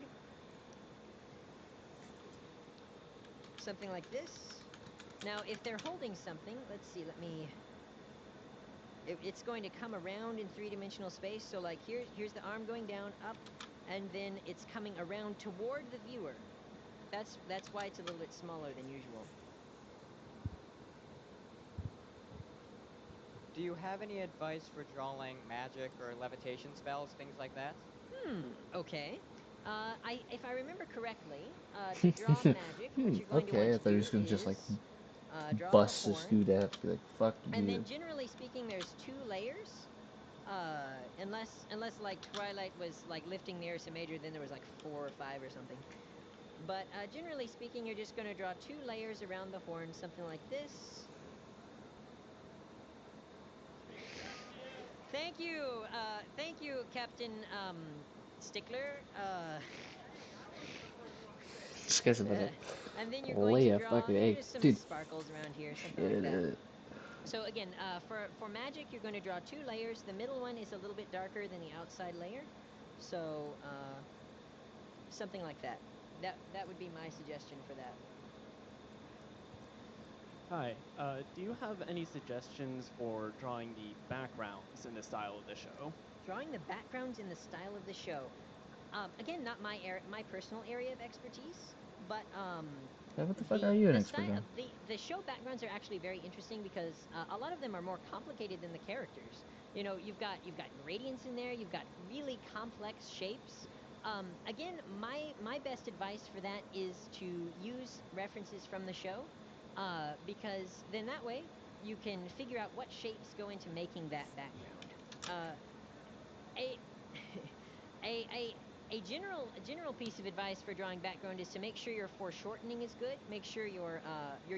Something like this. Now, if they're holding something, let's see, it's going to come around in three-dimensional space. So like here's the arm going down, up, and then it's coming around toward the viewer. That's why it's a little bit smaller than usual. Do you have any advice for drawing magic or levitation spells, things like that? Okay. If I remember correctly, to draw magic, what you're going to want Okay, I to thought he do was gonna just like is draw bust a this horn. dude out, be like, fuck you. And then generally speaking, there's 2 layers. Unless like Twilight was like lifting the Ursa Major, then there was like 4 or 5 or something. But generally speaking, you're just going to draw 2 layers around the horn, something like this. Thank you, Captain Stickler. This guy's about to And then you're going lay to a draw fucking maybe egg. just some Dude, sparkles around here, something like that. shit. So again, for magic, you're going to draw 2 layers. The middle one is a little bit darker than the outside layer. So something like that. That would be my suggestion for that. Hi, do you have any suggestions for drawing the backgrounds in the style of the show? Drawing the backgrounds in the style of the show. Again, not my personal area of expertise, but Yeah, what the fuck are you an the expert style on? the show backgrounds are actually very interesting because a lot of them are more complicated than the characters. You know, you've got gradients in there, you've got really complex shapes. Again, my best advice for that is to use references from the show, because then that way you can figure out what shapes go into making that background. A a general piece of advice for drawing background is to make sure your foreshortening is good. Make sure you're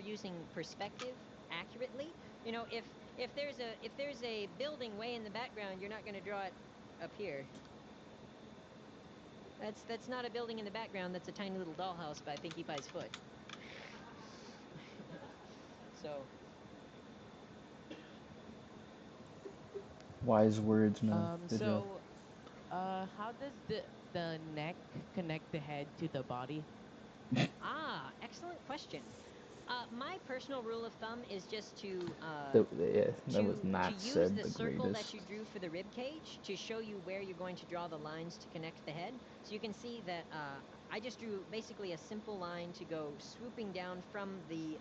using perspective accurately. You know, if there's a building way in the background, you're not going to draw it up here. That's not a building in the background. That's a tiny little dollhouse by Pinkie Pie's foot. So. Wise words, man. Good job. How does the neck connect the head to the body? Excellent question. My personal rule of thumb is just to That was not use said the the circle greatest. that you drew for the rib cage to show you where you're going to draw the lines to connect the head. So you can see that I just drew basically a simple line to go swooping down from the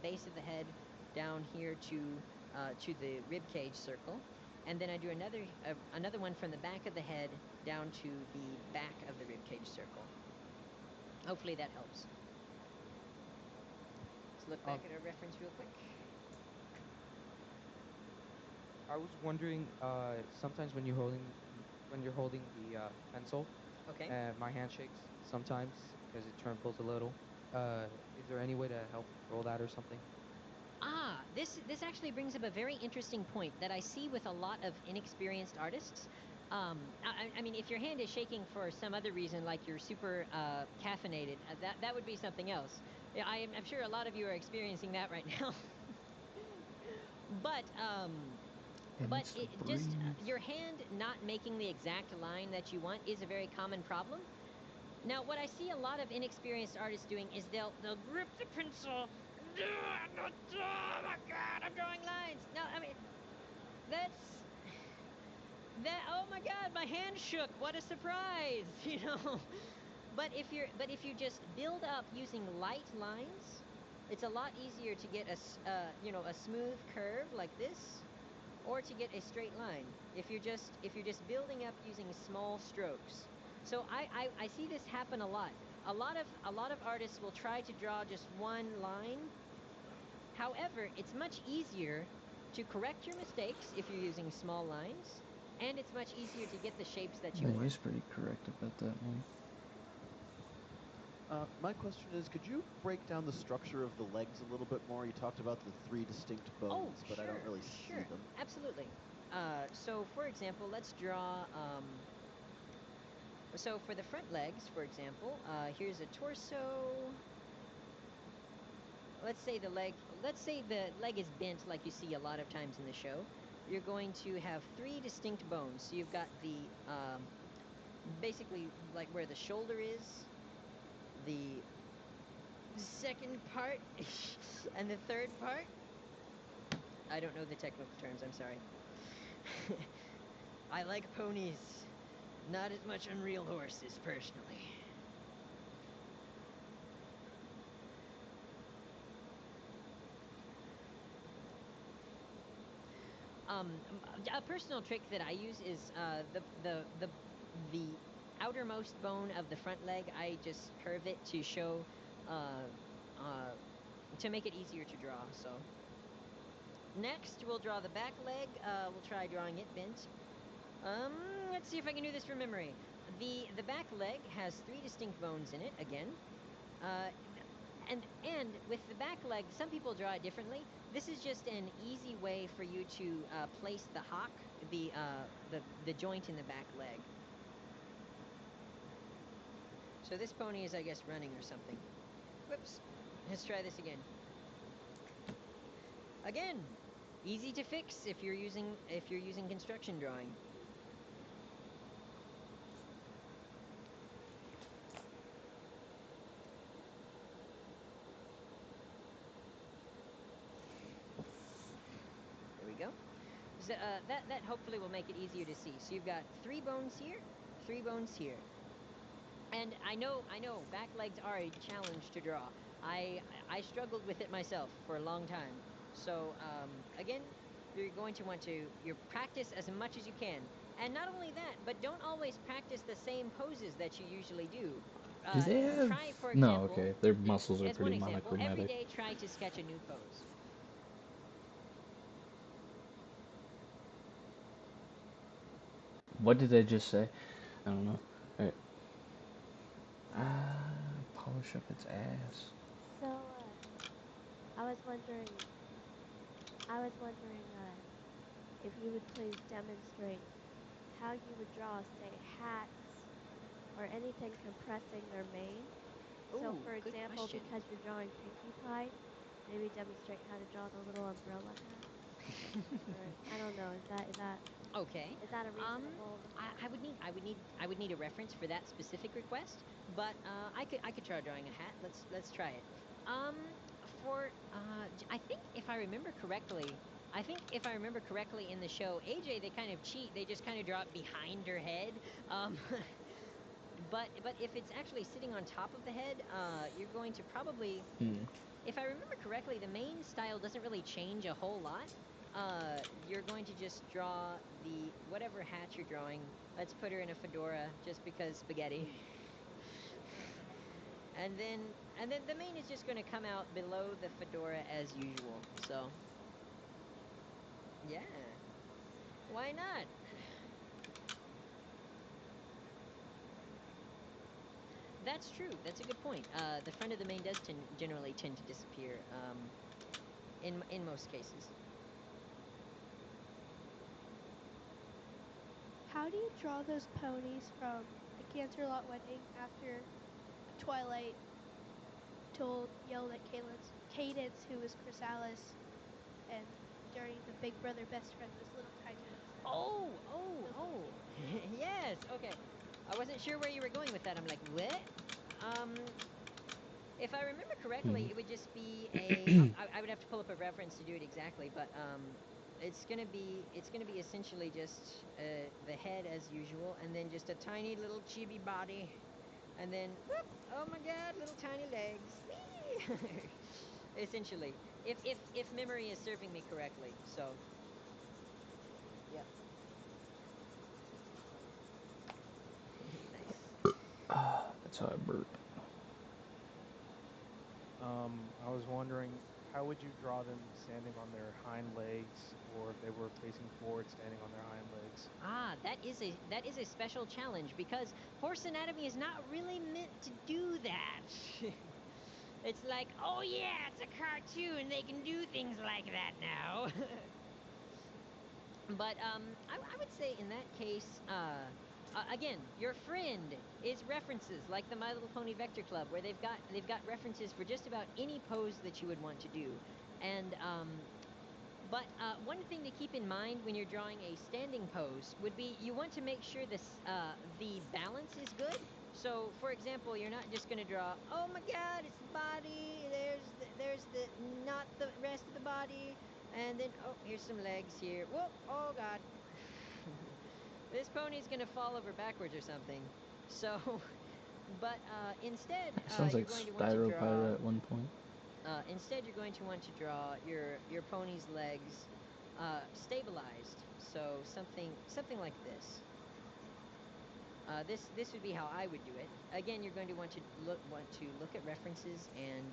base of the head down here to the rib cage circle, and then I drew another one from the back of the head down to the back of the rib cage circle. Hopefully that helps. Let's look back at our reference real quick. I was wondering, sometimes when you're holding the pencil, Okay. my hand shakes sometimes because it trembles a little. Is there any way to help control that or something? This actually brings up a very interesting point that I see with a lot of inexperienced artists. I mean, if your hand is shaking for some other reason, like you're super caffeinated, that would be something else. Yeah, I'm sure a lot of you are experiencing that right now. But your hand not making the exact line that you want is a very common problem. Now, what I see a lot of inexperienced artists doing is they'll grip the pencil. Oh my God, I'm drawing lines. No, I mean that's that. Oh my God, my hand shook. What a surprise, you know. But if you just build up using light lines, it's a lot easier to get a smooth curve like this, or to get a straight line if you're just building up using small strokes. So I see this happen a lot. A lot of artists will try to draw just one line. However, it's much easier to correct your mistakes if you're using small lines, and it's much easier to get the shapes that you Yeah, want. he's pretty correct about that one. My question is, could you break down the structure of the legs a little bit more? You talked about the 3 distinct bones, but I don't really see them. Absolutely. So, for example, let's draw. So, for the front legs, for example, here's a torso. Let's say the leg is bent, like you see a lot of times in the show. You're going to have 3 distinct bones. So you've got the basically like where the shoulder is, the second part, and the third part. I don't know the technical terms, I'm sorry. I like ponies, not as much Unreal Horses, personally. A personal trick that I use is the outermost bone of the front leg. I just curve it to show, to make it easier to draw. So next, we'll draw the back leg. We'll try drawing it bent. Let's see if I can do this from memory. The back leg has 3 distinct bones in it. Again, and with the back leg, some people draw it differently. This is just an easy way for you to place the hock, the joint in the back leg. So this pony is, I guess, running or something. Whoops. Let's try this again. Again, easy to fix if you're using construction drawing. There we go. So, that hopefully will make it easier to see. So you've got 3 bones here, 3 bones here. And I know, back legs are a challenge to draw. I struggled with it myself for a long time. So, again, you're going to want to practice as much as you can. And not only that, but don't always practice the same poses that you usually do. Do they have... Try, for No, example, okay. Their muscles are as one pretty example, every monochromatic. day try to sketch a new pose. What did I just say? I don't know. Alright. Polish up its ass. So, I was wondering, if you would please demonstrate how you would draw, say, hats or anything compressing their mane. So, Ooh, for good example, question. because you're drawing Pinkie Pie, maybe demonstrate how to draw the little umbrella hat. Or, I don't know. Is that Okay. is that a reasonable request? I would need a reference for that specific request, but I could try drawing a hat. Let's try it. I think if I remember correctly, in the show, AJ, they kind of cheat. They just kind of draw it behind her head. But if it's actually sitting on top of the head, you're going to probably, if I remember correctly, the main style doesn't really change a whole lot. You're going to just draw whatever hat you're drawing. Let's put her in a fedora, just because spaghetti. and then the mane is just going to come out below the fedora as usual. So, yeah, why not? That's true. That's a good point. The front of the mane does generally tend to disappear in most cases. How do you draw those ponies from the Canterlot wedding after Twilight yelled at Cadence, who was Chrysalis, and during the Big Brother Best Friend was Little Tiny Lisa? Oh! Yes. Okay. I wasn't sure where you were going with that. I'm like, what? If I remember correctly, it would just be a. I would have to pull up a reference to do it exactly, but it's gonna be essentially just the head as usual, and then just a tiny little chibi body, and then whoop! Oh my God, little tiny legs. Whee! Essentially, if memory is serving me correctly, so. Yep. Nice. That's how I burp. I was wondering, how would you draw them standing on their hind legs, or if they were facing forward, standing on their hind legs? Ah, that is a special challenge because horse anatomy is not really meant to do that. It's like, oh yeah, it's a cartoon. They can do things like that now. But I would say in that case, again, your friend is references like the My Little Pony Vector Club, where they've got references for just about any pose that you would want to do, and but one thing to keep in mind when you're drawing a standing pose would be you want to make sure the balance is good. So, for example, you're not just going to draw, oh my God, it's the body. There's the not the rest of the body. And then, oh, here's some legs here. Whoop! Oh, God. This pony's gonna fall over backwards or something. So, but instead, Sounds you're like going to want to draw. Styropyra at one point. Instead, you're going to want to draw your pony's legs stabilized. So something like this. This would be how I would do it. Again, you're going to want to look at references and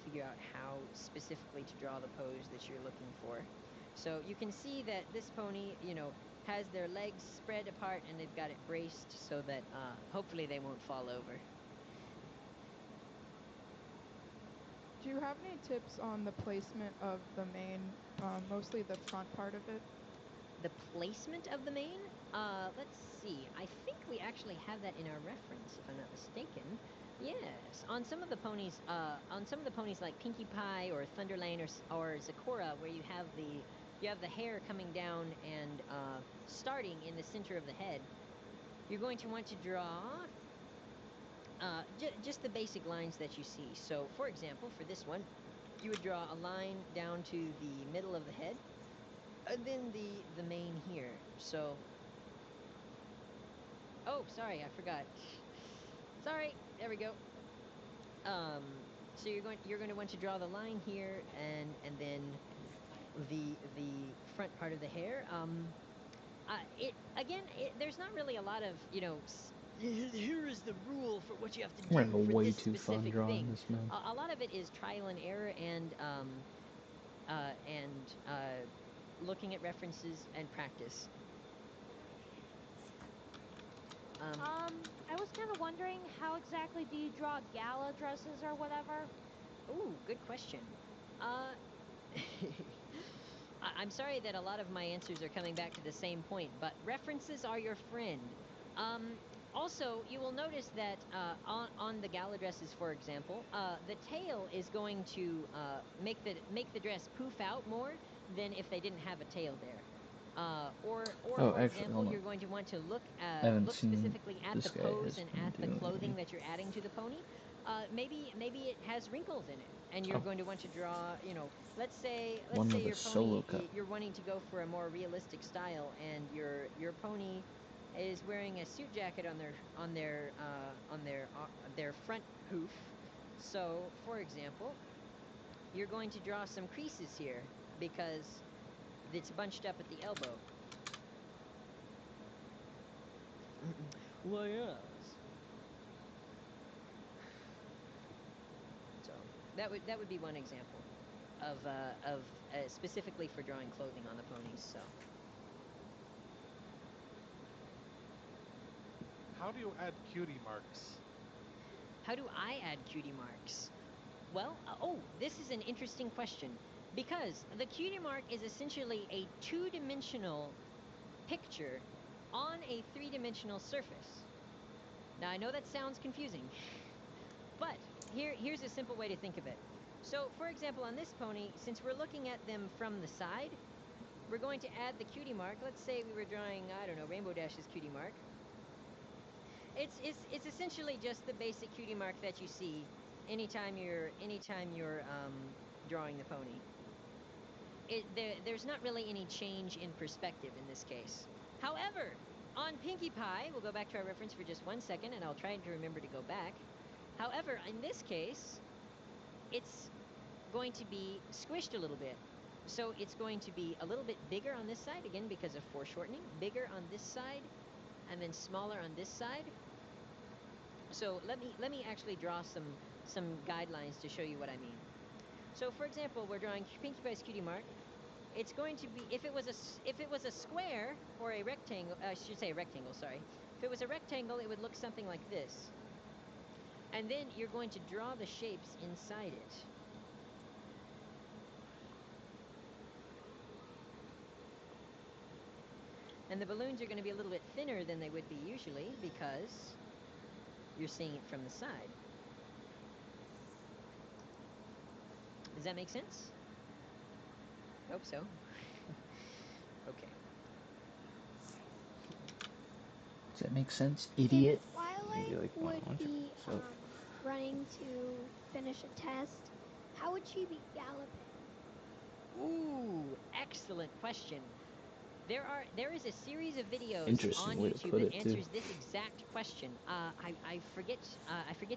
figure out how specifically to draw the pose that you're looking for. So you can see that this pony, has their legs spread apart and they've got it braced so that hopefully they won't fall over. Do you have any tips on the placement of the mane, mostly the front part of it? The placement of the mane? Let's see. I think we actually have that in our reference, if I'm not mistaken. Yes, on some of the ponies like Pinkie Pie or Thunderlane or Zakora, where you have the hair coming down and starting in the center of the head, you're going to want to draw just the basic lines that you see. So, for example, for this one, you would draw a line down to the middle of the head, and then the mane here. So, oh, sorry, I forgot. Sorry, there we go. So you're going to want to draw the line here, and then the front part of the hair. There's not really a lot of here is the rule for what you have to do We're having for way this too fun specific drawing thing. this man. A lot of it is trial and error and looking at references and practice. I was kind of wondering, how exactly do you draw gala dresses or whatever? Ooh, good question. I'm sorry that a lot of my answers are coming back to the same point, but references are your friend. Also, you will notice that on the gala dresses, for example, the tail is going to make the dress poof out more than if they didn't have a tail there. For actually, example, you're going to want to look specifically at the pose and at the clothing that you're adding to the pony. Maybe it has wrinkles in it, and you're going to want to draw. Let's say your pony, you're wanting to go for a more realistic style, and your pony is wearing a suit jacket on their front hoof. So, for example, you're going to draw some creases here because it's bunched up at the elbow. Why, yes. So that would be one example of specifically for drawing clothing on the ponies. So. How do you add cutie marks? How do I add cutie marks? Well, this is an interesting question. Because the cutie mark is essentially a two-dimensional picture on a three-dimensional surface. Now, I know that sounds confusing, but here's a simple way to think of it. So, for example, on this pony, since we're looking at them from the side, we're going to add the cutie mark. Let's say we were drawing, I don't know, Rainbow Dash's cutie mark. it's essentially just the basic cutie mark that you see anytime you're drawing the pony. There's not really any change in perspective in this case. However, on Pinkie Pie, we'll go back to our reference for just 1 second, and I'll try to remember to go back. However, in this case, it's going to be squished a little bit. So it's going to be a little bit bigger on this side, again, because of foreshortening. Bigger on this side, and then smaller on this side. So let me actually draw some guidelines to show you what I mean. So for example, we're drawing Pinkie Pie's cutie mark. It's going to be, if it was a square or a rectangle, I should say a rectangle, sorry. If it was a rectangle, it would look something like this. And then you're going to draw the shapes inside it. And the balloons are going to be a little bit thinner than they would be usually because you're seeing it from the side. Does that make sense? Hope so. Okay. Does that make sense, idiot? Twilight Maybe like would be so. running to finish a test. How would she be galloping? Ooh, excellent question. There is a series of videos Interesting on way to YouTube put that it, too. answers this exact question. I forget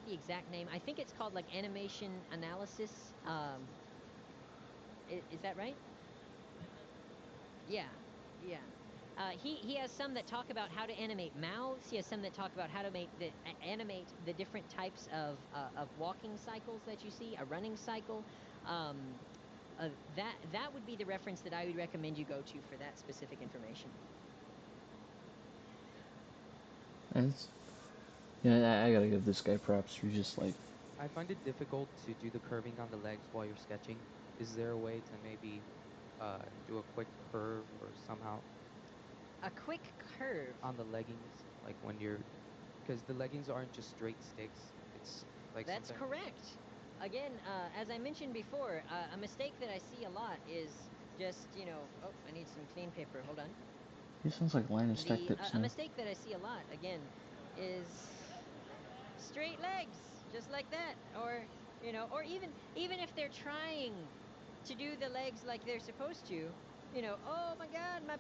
the exact name. I think it's called like animation analysis. Is that right? Yeah, yeah. He has some that talk about how to animate mouths. He has some that talk about how to animate the different types of walking cycles that you see, a running cycle. That would be the reference that I would recommend you go to for that specific information. And I gotta give this guy props for just like. I find it difficult to do the curving on the legs while you're sketching. Is there a way to maybe do a quick curve or somehow? A quick curve? On the leggings, like when you're... Because the leggings aren't just straight sticks. It's like That's something... correct. Again, as I mentioned before, a mistake that I see a lot is just, oh, I need some clean paper. Hold on. He sounds like Linus Tech Tips A now. mistake that I see a lot, again, is straight legs, just like that. Or, or even if they're trying to do the legs like they're supposed to, oh my God, my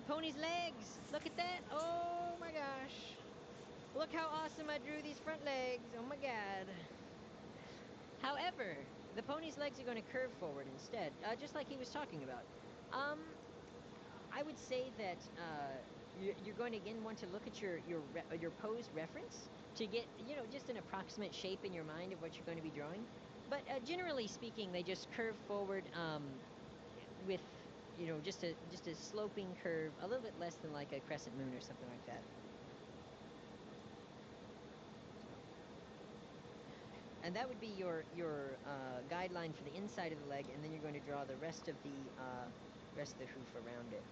pony's legs. Look at that. Oh my gosh. Look how awesome I drew these front legs. Oh my God. However, the pony's legs are going to curve forward instead, just like he was talking about. I would say that you're going to again want to look at your pose reference to get just an approximate shape in your mind of what you're going to be drawing. But generally speaking, they just curve forward with just a sloping curve, a little bit less than like a crescent moon or something like that. And that would be your guideline for the inside of the leg, and then you're going to draw the rest of the hoof around it.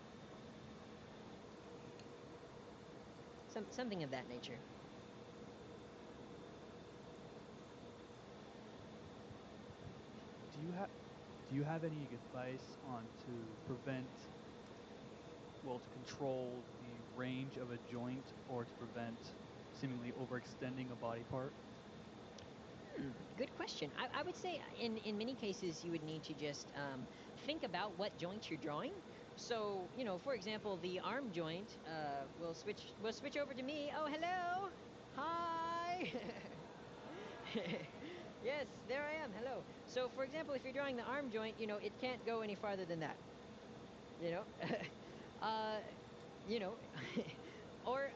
Something of that nature. Do you have any advice on to control the range of a joint, or to prevent seemingly overextending a body part? Good question. I would say in many cases you would need to just think about what joint you're drawing. So, for example, the arm joint, we'll switch over to me. Oh, hello. Hi. Yes, there I am. Hello. So, for example, if you're drawing the arm joint, it can't go any farther than that. Or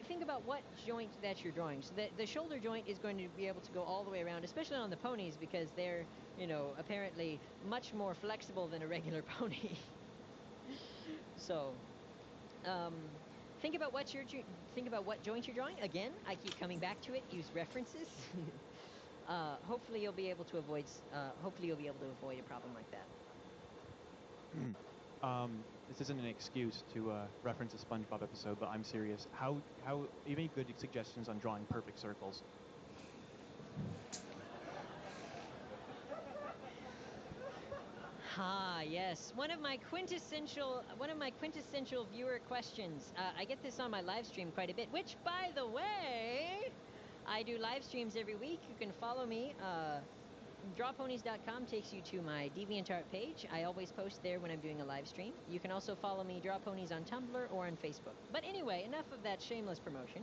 think about what joint that you're drawing. So the shoulder joint is going to be able to go all the way around, especially on the ponies, because they're, apparently much more flexible than a regular pony. So, think about what joint you're drawing. Again, I keep coming back to it. Use references. Hopefully you'll be able to avoid a problem like that. This isn't an excuse to reference a SpongeBob episode, but I'm serious. How you make good suggestions on drawing perfect circles? Ah, yes. One of my quintessential viewer questions. I get this on my live stream quite a bit, which, by the way, I do live streams every week. You can follow me. Drawponies.com takes you to my DeviantArt page. I always post there when I'm doing a live stream. You can also follow me, Drawponies, on Tumblr or on Facebook. But anyway, enough of that shameless promotion.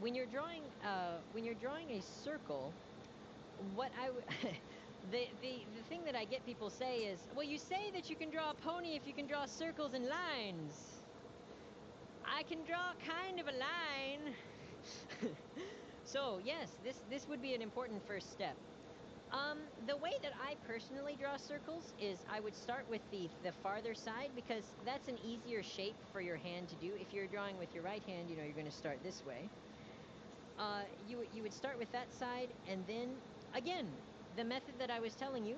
When you're drawing a circle, what I would the thing that I get people say is, well, you say that you can draw a pony if you can draw circles and lines. I can draw kind of a line. So yes, this would be an important first step. The way that I personally draw circles is I would start with the farther side, because that's an easier shape for your hand to do. If you're drawing with your right hand, you know, you're going to start this way. You would start with that side, and then, again, the method that I was telling you,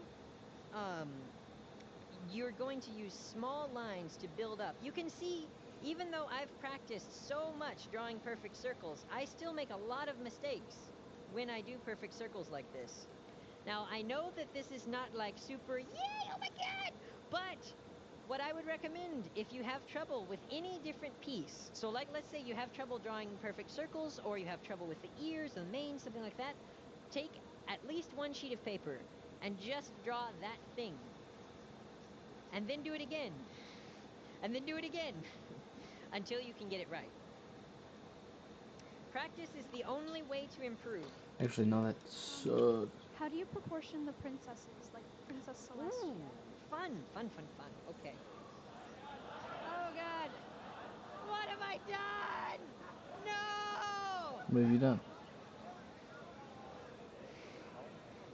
you're going to use small lines to build up. You can see, even though I've practiced so much drawing perfect circles, I still make a lot of mistakes when I do perfect circles like this. Now, I know that this is not like super, yay, oh my god! But what I would recommend, if you have trouble with any different piece, so like let's say you have trouble drawing perfect circles, or you have trouble with the ears, the mane, something like that, take at least one sheet of paper and just draw that thing. And then do it again. And then do it again. Until you can get it right. Practice is the only way to improve. Actually, no, that sucks. How do you proportion the princesses, like Princess Celestia? Ooh, fun. Okay. Oh god! What have I done? No! What have you done?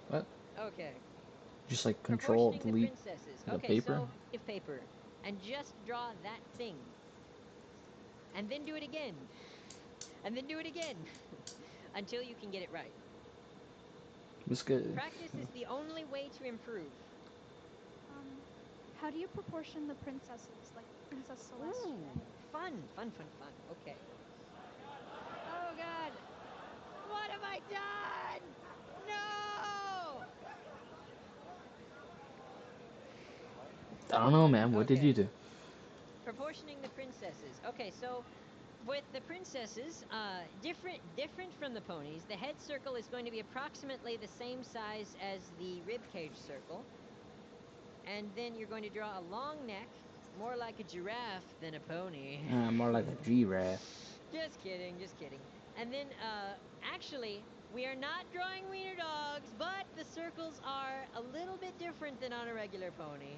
What? Okay. Just like control delete the paper? So if paper, and just draw that thing. And then do it again. And then do it again. Until you can get it right. That's good. Practice is the only way to improve. How do you proportion the princesses, like Princess Celestia? Ooh, fun. Okay. Oh god! What have I done? No! I don't know, man. What did you do? Proportioning the princesses. Okay, so with the princesses, different from the ponies, the head circle is going to be approximately the same size as the rib cage circle. And then you're going to draw a long neck, more like a giraffe than a pony. More like a giraffe. Just kidding. And then, actually, we are not drawing wiener dogs, but the circles are a little bit different than on a regular pony.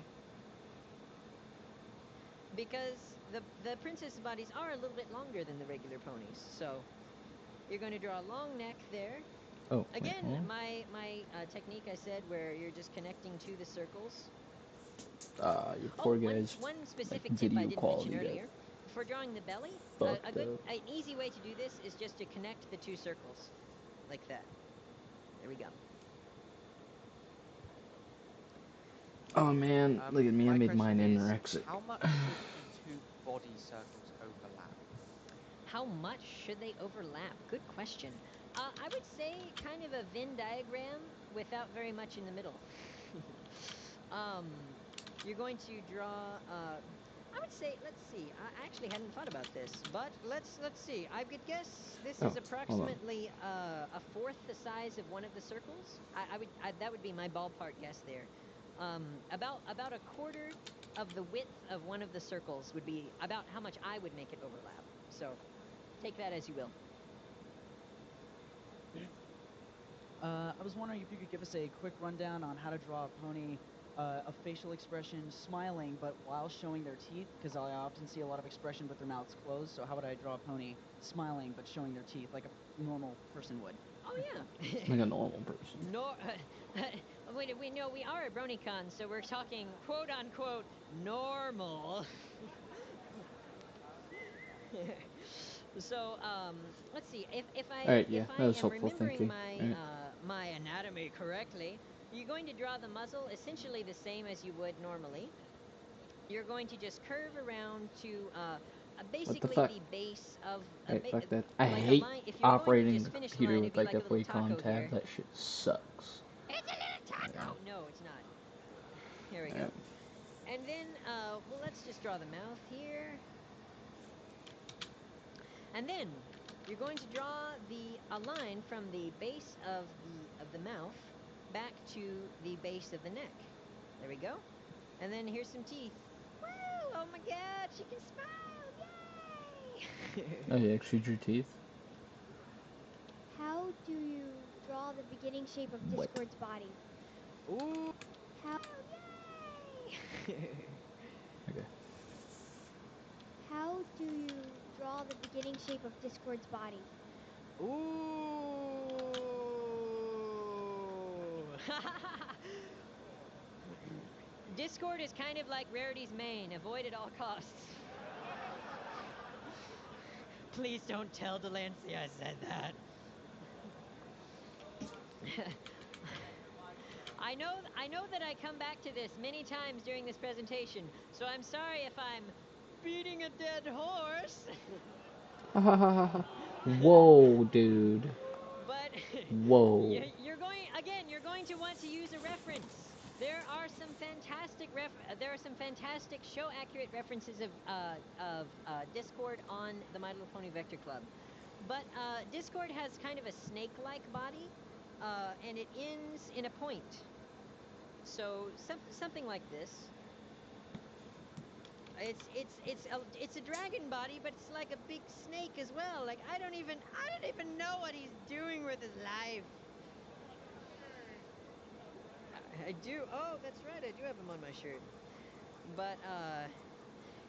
Because the princess bodies are a little bit longer than the regular ponies. So, you're going to draw a long neck there. Oh, again, my technique I said, where you're just connecting to the circles. Your poor guy's one specific like, tip I video didn't quality mention got earlier. For drawing the belly, fucked up. an easy way to do this is just to connect the two circles. Like that. There we go. Oh man, look at me, I made mine anorexic. How much should the two body circles overlap? How much should they overlap? Good question. I would say kind of a Venn diagram without very much in the middle. You're going to draw, I would say, let's see, I actually hadn't thought about this, but let's see. I could guess this is approximately a fourth the size of one of the circles. That would be my ballpark guess there. About a quarter of the width of one of the circles would be about how much I would make it overlap. So, take that as you will. I was wondering if you could give us a quick rundown on how to draw a pony, a facial expression smiling but while showing their teeth, because I often see a lot of expression but their mouths closed. So how would I draw a pony smiling but showing their teeth like a normal person would? Oh yeah. Like a normal person. No, we know we are at BronyCon, so we're talking quote unquote normal. So let's see, if I am remembering my anatomy correctly, you're going to draw the muzzle essentially the same as you would normally. You're going to just curve around to basically the base of fuck that. I like hate if you're operating going to the just finish computer line, with it'd be like like a a little Wacom taco tab. here. That shit sucks. It's a little taco! No, it's not. Here we go. And then, well, let's just draw the mouth here. And then you're going to draw a line from the base of the mouth back to the base of the neck. There we go. And then here's some teeth. Woo! Oh my God, she can smile! Yay! Oh, you actually drew teeth? How do you draw the beginning shape of What? Discord's body? Ooh! How? Yay! Okay. How do you draw the beginning shape of Discord's body? Ooh! Discord is kind of like Rarity's mane. Avoid at all costs. Please don't tell Delancey I said that. I know that I come back to this many times during this presentation, so I'm sorry if I'm beating a dead horse. Whoa, dude. But Whoa. you're going to want to use a reference. There are some fantastic show accurate references of Discord on the My Little Pony Vector Club. But Discord has kind of a snake-like body, and it ends in a point. So something like this. It's a dragon body, but it's like a big snake as well. Like I don't even know what he's doing with his life. I do. Oh, that's right. I do have him on my shirt. But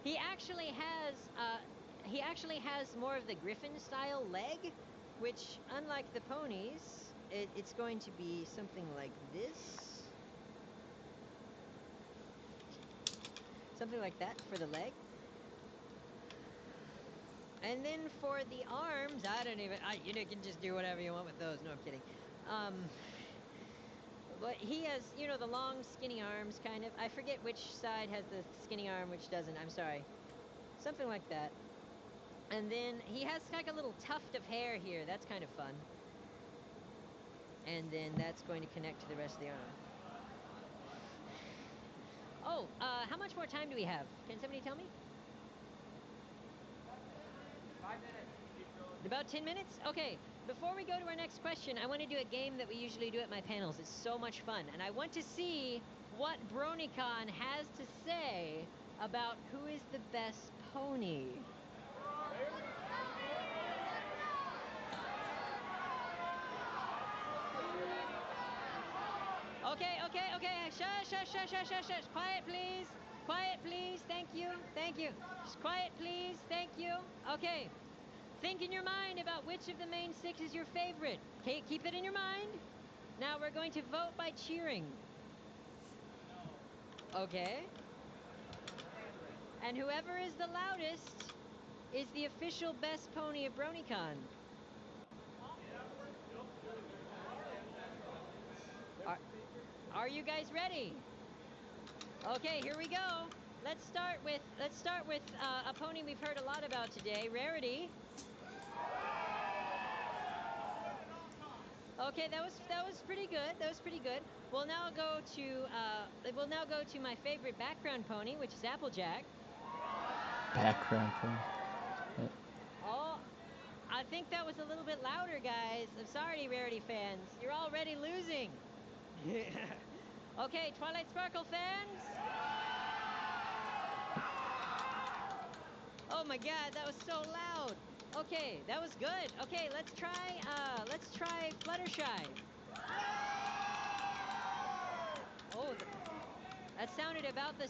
he actually has more of the griffin style leg, which unlike the ponies, it's going to be something like this. Something like that for the leg. And then for the arms, you can just do whatever you want with those. No, I'm kidding. But he has, the long, skinny arms, kind of. I forget which side has the skinny arm, which doesn't. I'm sorry. Something like that. And then he has like a little tuft of hair here. That's kind of fun. And then that's going to connect to the rest of the arm. Oh, how much more time do we have? Can somebody tell me? 5 minutes. About 10 minutes? Okay. Before we go to our next question, I want to do a game that we usually do at my panels. It's so much fun. And I want to see what BronyCon has to say about who is the best pony. Okay. Shush. Quiet, please. Quiet, please. Thank you. Just quiet, please. Thank you. Okay. Think in your mind about which of the main 6 is your favorite. Okay, keep it in your mind. Now we're going to vote by cheering. Okay. And whoever is the loudest is the official best pony of BronyCon. Are you guys ready? Okay, here we go. Let's start with a pony we've heard a lot about today, Rarity. Okay, that was pretty good. We'll now go to my favorite background pony, which is Applejack. Background pony. Oh, I think that was a little bit louder, guys. I'm sorry, Rarity fans. You're already losing. Okay, Twilight Sparkle fans. Oh my God, that was so loud. Okay, that was good. Okay, let's try Fluttershy. Oh, that sounded about the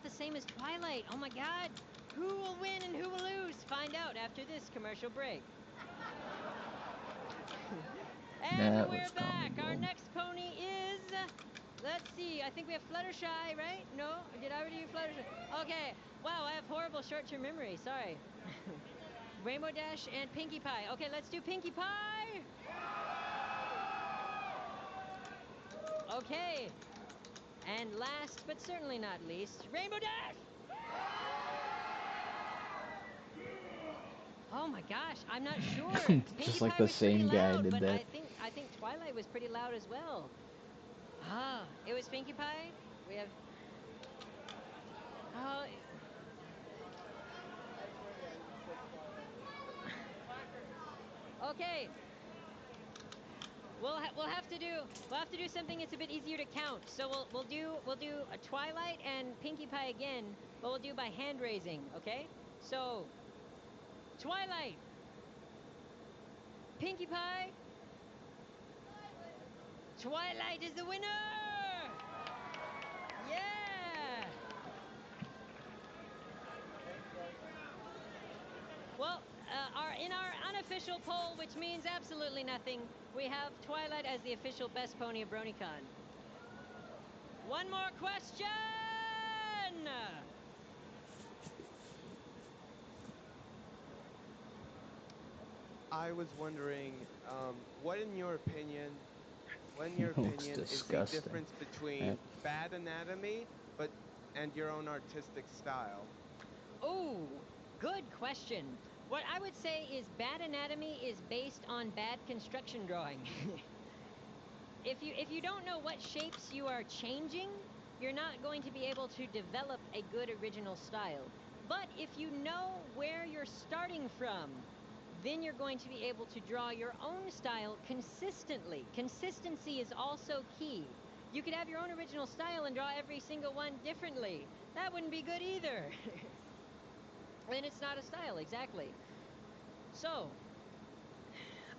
same as Twilight. Oh my God. Who will win and who will lose? Find out after this commercial break. And we're back. Our next pony is, let's see, I think we have Fluttershy, right? No? Did I already do Fluttershy? Okay. Wow, I have horrible short-term memory. Sorry. Rainbow Dash and Pinkie Pie. Okay, let's do Pinkie Pie. Okay. And last, but certainly not least, Rainbow Dash. Oh my gosh, I'm not sure. Just like the same guy did that. I think Twilight was pretty loud as well. Ah, it was Pinkie Pie? We have... Oh... Okay. We'll have to do something that's a bit easier to count. So we'll do a Twilight and Pinkie Pie again, but we'll do by hand raising, okay? So Twilight, Pinkie Pie, Twilight is the winner! Yeah! Well, in our unofficial poll, which means absolutely nothing, we have Twilight as the official best pony of BronyCon. One more question! I was wondering, what in your opinion Looks is the disgusting. difference between bad anatomy and your own artistic style? Ooh, good question. What I would say is bad anatomy is based on bad construction drawing. If you don't know what shapes you are changing, you're not going to be able to develop a good original style. But if you know where you're starting from, then you're going to be able to draw your own style consistently. Consistency is also key. You could have your own original style and draw every single one differently. That wouldn't be good either. Then it's not a style, exactly. So,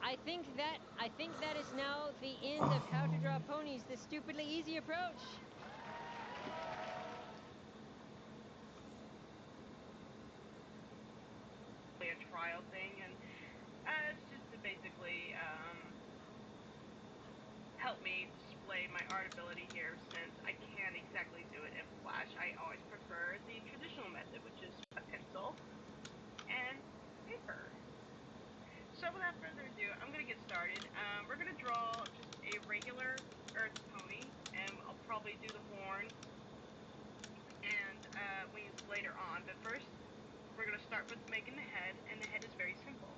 I think that is now the end of How to Draw Ponies, the stupidly easy approach. A trial thing, and it's just to basically help me display my art ability here, since I can't exactly do it in Flash. I always prefer the traditional method, which is a pencil and paper. So without further ado, I'm going to get started. We're going to draw just a regular Earth pony, and I'll probably do the horn and wings later on. But first, we're going to start with making the head, and the head is very simple.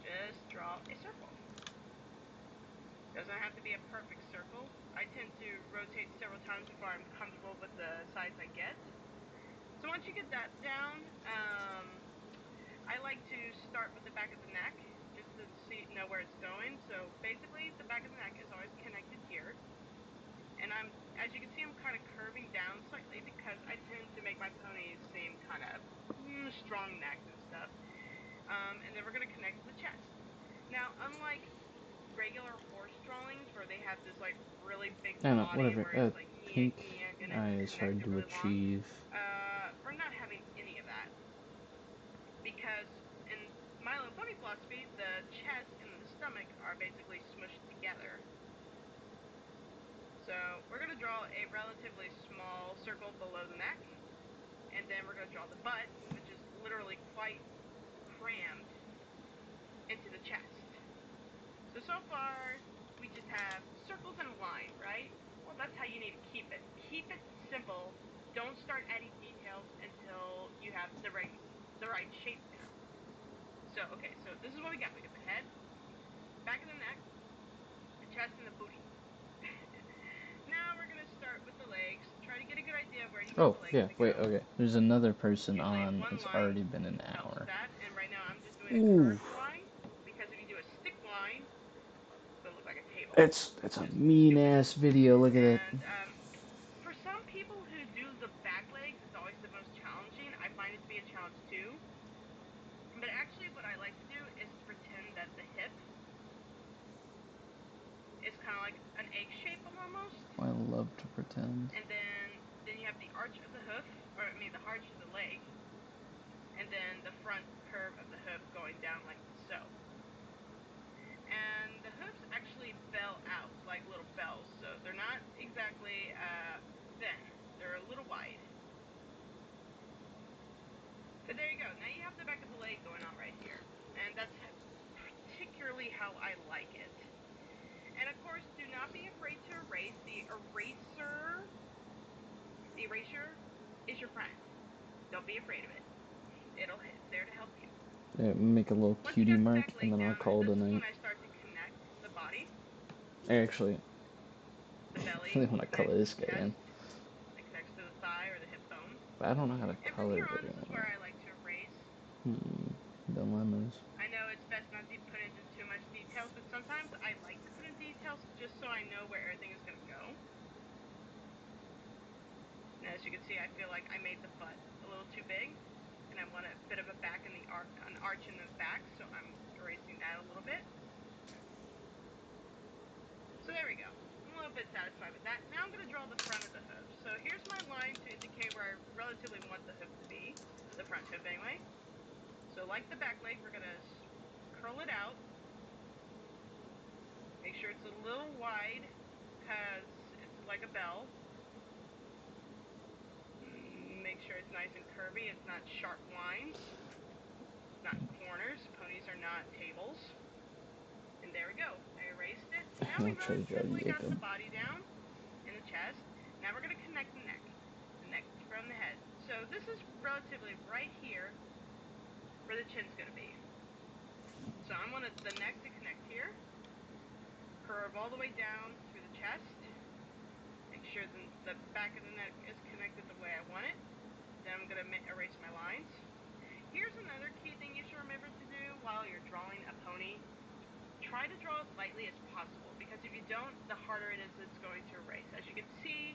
Just draw a circle. Doesn't have to be a perfect circle. I tend to rotate several times before I'm comfortable with the size I get. So once you get that down, I like to start with the back of the neck, just to know where it's going. So basically, the back of the neck is always connected here. And as you can see, I'm kind of curving down slightly because I tend to make my ponies seem kind of strong necked and stuff. And then we're going to connect to the chest. Now, unlike regular horse drawings where they have this like really big No, body whatever. where it's like Pink eye is hard to achieve. we're not having any of that, because in My Little Pony philosophy, the chest and the stomach are basically smushed together. So we're going to draw a relatively small circle below the neck, and then we're going to draw the butt, which is literally quite crammed into the chest. So far, we just have circles and a line, right? Well, that's how you need to keep it. Keep it simple. Don't start adding details until you have the right shape down. So, okay, so this is what we got. We got the head, back of the neck, the chest, and the booty. Now we're going to start with the legs. Try to get a good idea of where you want the legs to go. Wait, okay. There's another person on. It's already been an hour. That, and right now I'm just doing a curved line, because if you do a stick line, it'll look like a table. It's a mean ass video. Look at it. And for some people who do the back legs, it's always the most challenging. I find it to be a challenge too. But actually, what I like to do is pretend that the hip is kind of like an egg shape almost. I love to pretend. And then you have the arch of the hoof, the arch of the leg, and then the front curve of the hoof going down like so. And the hoofs actually bell out like little bells, so they're not exactly thin. They're a little wide. But there you go. Now you have the back of the leg going on right here. And that's particularly how I like it. And of course, do not be afraid to erase. The eraser is your friend. Don't be afraid of it. It's there to help you. Make a little cutie mark, and then I'll call it a night. When I start to connect the body. Actually, I really want to color this guy in. Like next to the thigh or the hip bone. But I don't know how to And from color here on, very this is well. where I like to erase. Dilemmas. I know it's best not to put into too much details, but sometimes I like to put in details just so I know where everything is going to go. And as you can see, I feel like I made the butt a little too big, and I want a bit of a back in the an arch in the back, so I'm erasing that a little bit. So there we go. I'm a little bit satisfied with that. Now I'm going to draw the front of the hoof. So here's my line to indicate where I relatively want the hoof to be, the front hoof anyway. So like the back leg, we're going to curl it out. Make sure it's a little wide because it's like a bell. Make sure it's nice and curvy. It's not sharp lines. It's not corners. Ponies are not tables. And there we go. I erased it. Now we relatively got the body down and the chest. Now we're going to connect the neck from the head. So this is relatively right here where the chin's going to be. So I want the neck to connect here. Curve all the way down through the chest. Make sure the back of the neck is connected the way I want it. Then I'm going to erase my lines. Here's another key thing you should remember to do while you're drawing a pony. Try to draw as lightly as possible, because if you don't, the harder it is it's going to erase. As you can see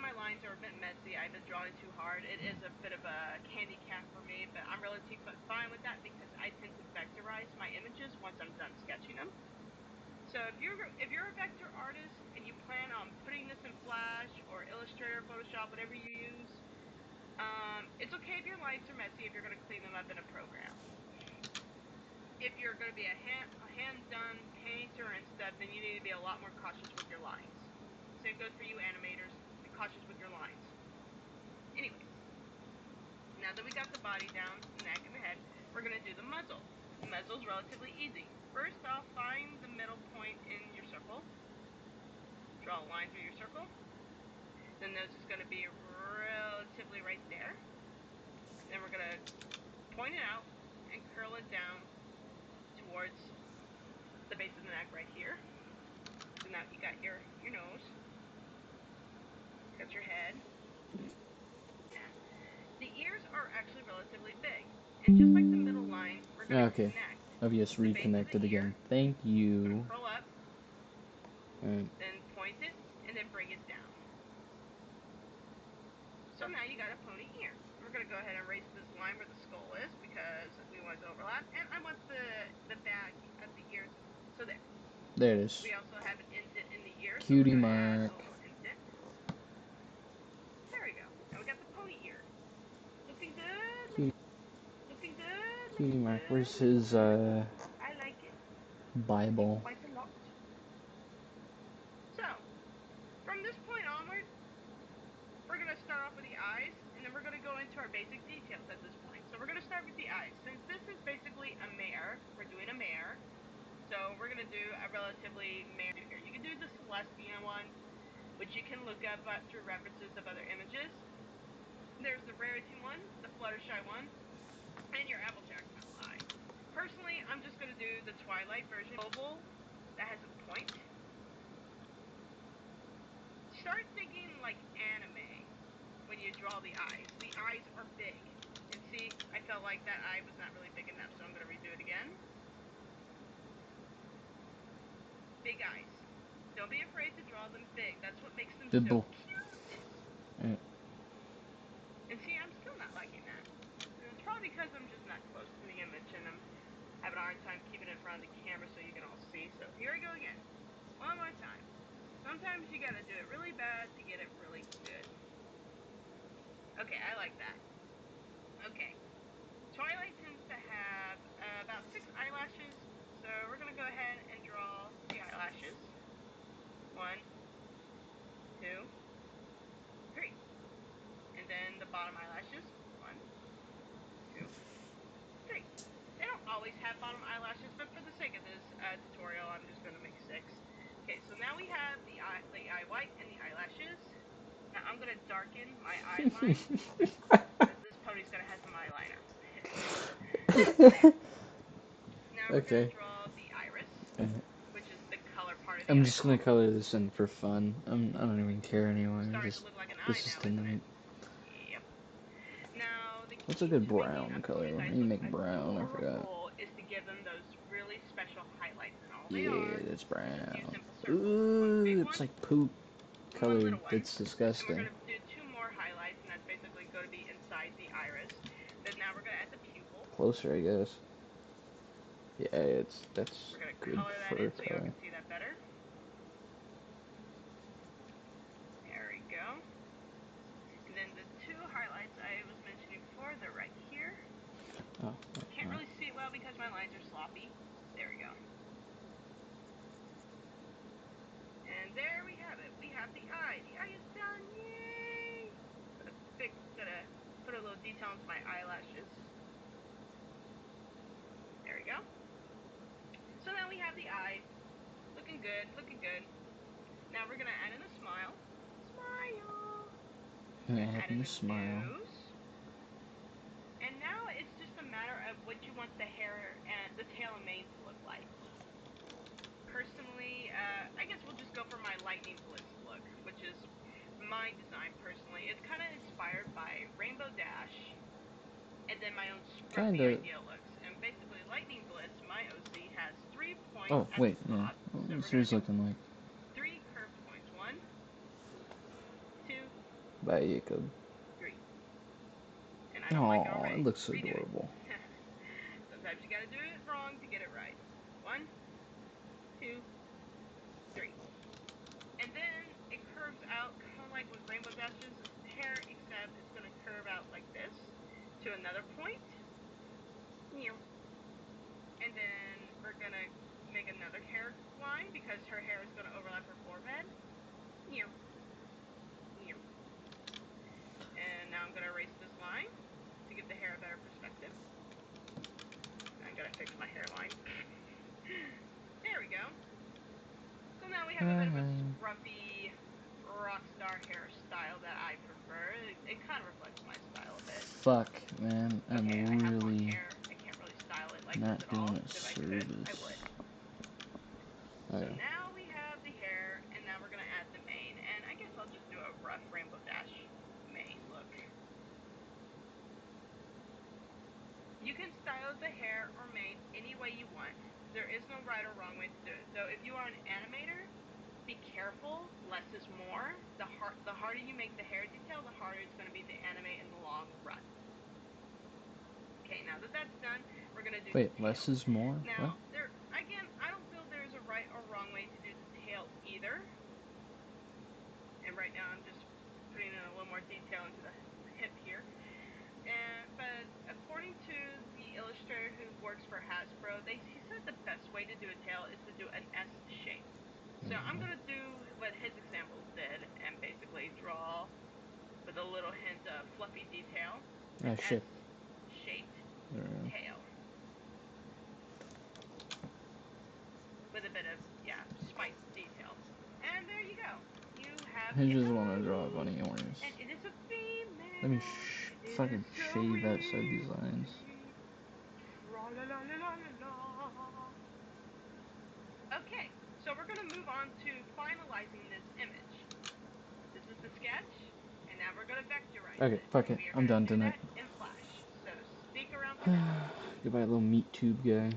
my lines are a bit messy. I've been drawing too hard. It is a bit of a handicap for me, but I'm relatively fine with that because I tend to vectorize my images once I'm done sketching them. So if you're a vector artist and you plan on putting this in Flash or Illustrator, Photoshop, whatever you use, it's okay if your lines are messy if you're going to clean them up in a program. If you're going to be a hand-done painter and stuff, then you need to be a lot more cautious with your lines. Same goes for you animators. Be cautious with your lines. Anyways, now that we got the body down, the neck, and the head, we're going to do the muzzle. The muzzle is relatively easy. First off, find the middle point in your circle. Draw a line through your circle. The nose is going to be relatively right there. Then we're going to point it out and curl it down towards the base of the neck right here. So now you got your nose. Got your head. Yeah. The ears are actually relatively big. And just like the middle line, we're going to connect. I've just reconnected again. Thank you. Curl up. Then point it, and then bring it down. So now you got a pony ear. We're going to go ahead and erase this line where the skull is because we want it to overlap. And I want the back at the ears. So there. There it is. We also have an indent in the ear. Cutie so mark. There we go. Now we got the pony ear. Looking good. Cutie. Looking good. Cutie mark. Where's his I like it. Bible? Quite a lot. So, from this point onward, we're going to start off with the eyes, and then we're going to go into our basic details at this point. So we're going to start with the eyes. Since this is basically a mare, we're doing a mare, so we're going to do a relatively mare here. You can do the Celestia one, which you can look up through references of other images. There's the Rarity one, the Fluttershy one, and your Applejack eye. Personally, I'm just going to do the Twilight version oval that has a point. Start thinking like anime when you draw the eyes. The eyes are big. And see, I felt like that eye was not really big enough, so I'm going to redo it again. Big eyes. Don't be afraid to draw them big. That's what makes them so cute. And see, I'm still not liking that. And it's probably because I'm just not close to the image and I'm having a hard time keeping it in front of the camera so you can all see. So here we go again. One more time. Sometimes you gotta do it really bad to get it really good. Okay, I like that. Okay. Twilight tends to have about 6 eyelashes, so we're gonna go ahead and draw the eyelashes. 1, 2, 3. And then the bottom eyelashes. 1, 2, 3. They don't always have bottom eyelashes, but for the sake of this tutorial, I'm just gonna make 6. Okay, so now we have the eye white and the eyelashes. Now I'm gonna darken my eye line. This pony's gonna have some eyeliner. Now we're gonna draw the iris, which is the color part of the I'm just gonna color this in for fun. I don't even care anymore. This is tonight. Yep. Now, the What's a key good to making brown a color? pony's Let eyes me look make brown. I forgot. adorable is to give them those really special highlights, and all they Yeah, are that's is a few brown. simple circles. One Ooh, big it's one, like poop and one colored. little one. That's And we're disgusting. going to do 2 more highlights, and that's basically going to be inside the iris. Then now we're going to add the pupil. Closer, I guess. Yeah, that's We're going to good color that fur in so y'all color. can see that better. There we go. And then the 2 highlights I was mentioning before, they're right here. Oh, Can't really see it well because my lines are sloppy. There we go. And there we have it. We have the eye. The eye is done. Yay! Gotta put a little detail into my eyelashes. There we go. So now we have the eye. Looking good, looking good. Now we're gonna add in a smile. Smile! add in a smile. Nose. And now it's just a matter of what you want the hair and the tail and mane to look like. Personally, I guess we'll just go for my lightning blitz look, which is my design personally. It's kind of inspired by Rainbow Dash, and then my own scruffy idea looks. And basically, lightning blitz, my OC, has 3 points Oh, at wait, the yeah. top. What So was we're yours gonna do looking like? 3 curved points. 1, 2, By Jacob. 3. And I don't like it already. It looks Redo it. adorable. Sometimes you gotta do it wrong to get it right. 1, 2, 3. And then it curves out kind of like with Rainbow Dash's hair, except it's going to curve out like this to another point. And then we're going to make another hair line because her hair is going to overlap her forehead. And now I'm going to erase this line to give the hair a better perspective. I'm going to fix my hairline. There we go. So now we have a bit of a scruffy rock star hairstyle that I prefer. It kind of reflects my style a bit. Fuck, man. I'm Okay, I have long really hair. I can't really style it like not this at all. doing a If I could, I service. would. Okay. So now we have the hair, and now we're going to add the mane. And I guess I'll just do a rough Rainbow Dash mane look. You can style the hair or mane any way you want. There is no right or wrong way to do it. So if you are an animator, be careful. Less is more. The harder you make the hair detail, the harder it's going to be to animate in the long run. Okay, now that that's done, we're going to do Wait, the tail. less is more? Now, What? again, I don't feel there's a right or wrong way to do the tail either. And right now I'm just putting in a little more detail into the hip here. But according to the illustrator who works for Hasbro, he said the best way to do a tail is to do an S shape. So I'm going to do what his examples did and basically draw with a little hint of fluffy detail. Ah, shit. S-shaped tail. With a bit of, spiked detail. And there you go. You have I just want to draw a bunny orange. And it is a female. Let me fucking shave outside these lines. Okay, so we're going to move on to finalizing this image. This is the sketch, and now we're going to vectorize Okay, it. fuck it. I'm done tonight. In Flash. So stick around for that. Goodbye, little meat tube guy.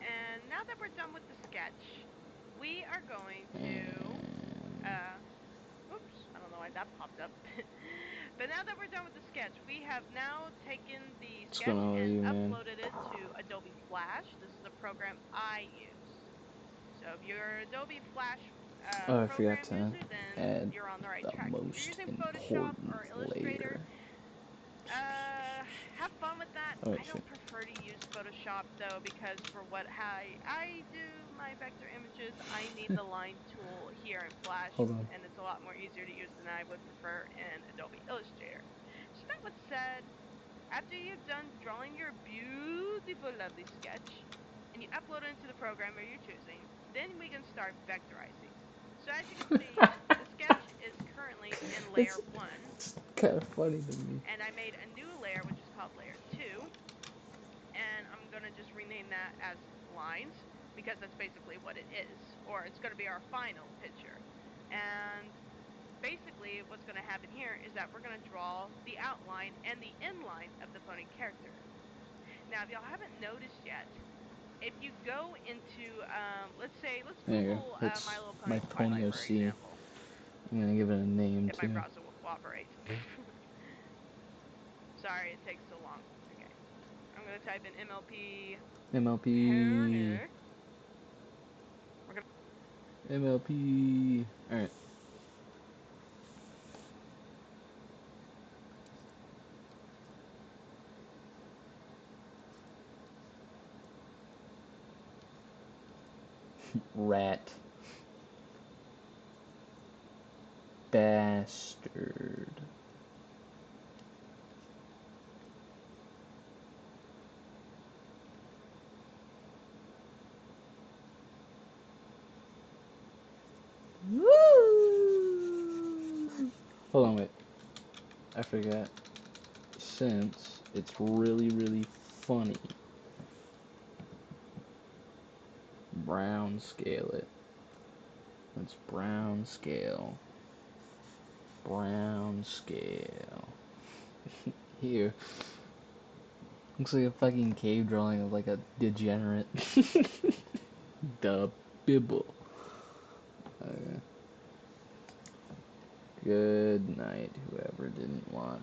And now that we're done with the sketch, we are going to, oops, I don't know why that popped up. But now that we're done with the sketch, we have now taken the sketch and uploaded it to Adobe Flash. This is a program I use. So if you're Adobe Flash program user, then you're on the right track. If you're using Photoshop or Illustrator, have fun with that. I don't prefer to use Photoshop though, because for what I do my vector images, I need the line tool here in Flash, and it's a lot more easier to use than I would prefer in Adobe Illustrator. So that was said, after you've done drawing your beautiful, lovely sketch, and you upload it into the program you're choosing, then we can start vectorizing. So as you can see, the sketch is currently in layer 1. It's kind of funny to me. And I made a new layer, which is called layer 2. And I'm going to just rename that as lines. because that's basically what it is, or it's going to be our final picture. And basically what's going to happen here is that we're going to draw the outline and the inline of the pony character. Now, if y'all haven't noticed yet, if you go into, let's There you Google go. It's My Little my Pony Pony Twilight, for OC. example, I'm gonna give it a name if my too. browser will cooperate. Sorry, it takes so long. Okay. I'm going to type in MLP MLP. Pony. MLP. Alright. Rat. Bastard. Hold on, wait. I forgot. Since it's really, really funny, brown scale it. Let's brown scale. Brown scale. Here. Looks like a fucking cave drawing of like a degenerate. The Bibble. Okay. Good night, whoever didn't watch.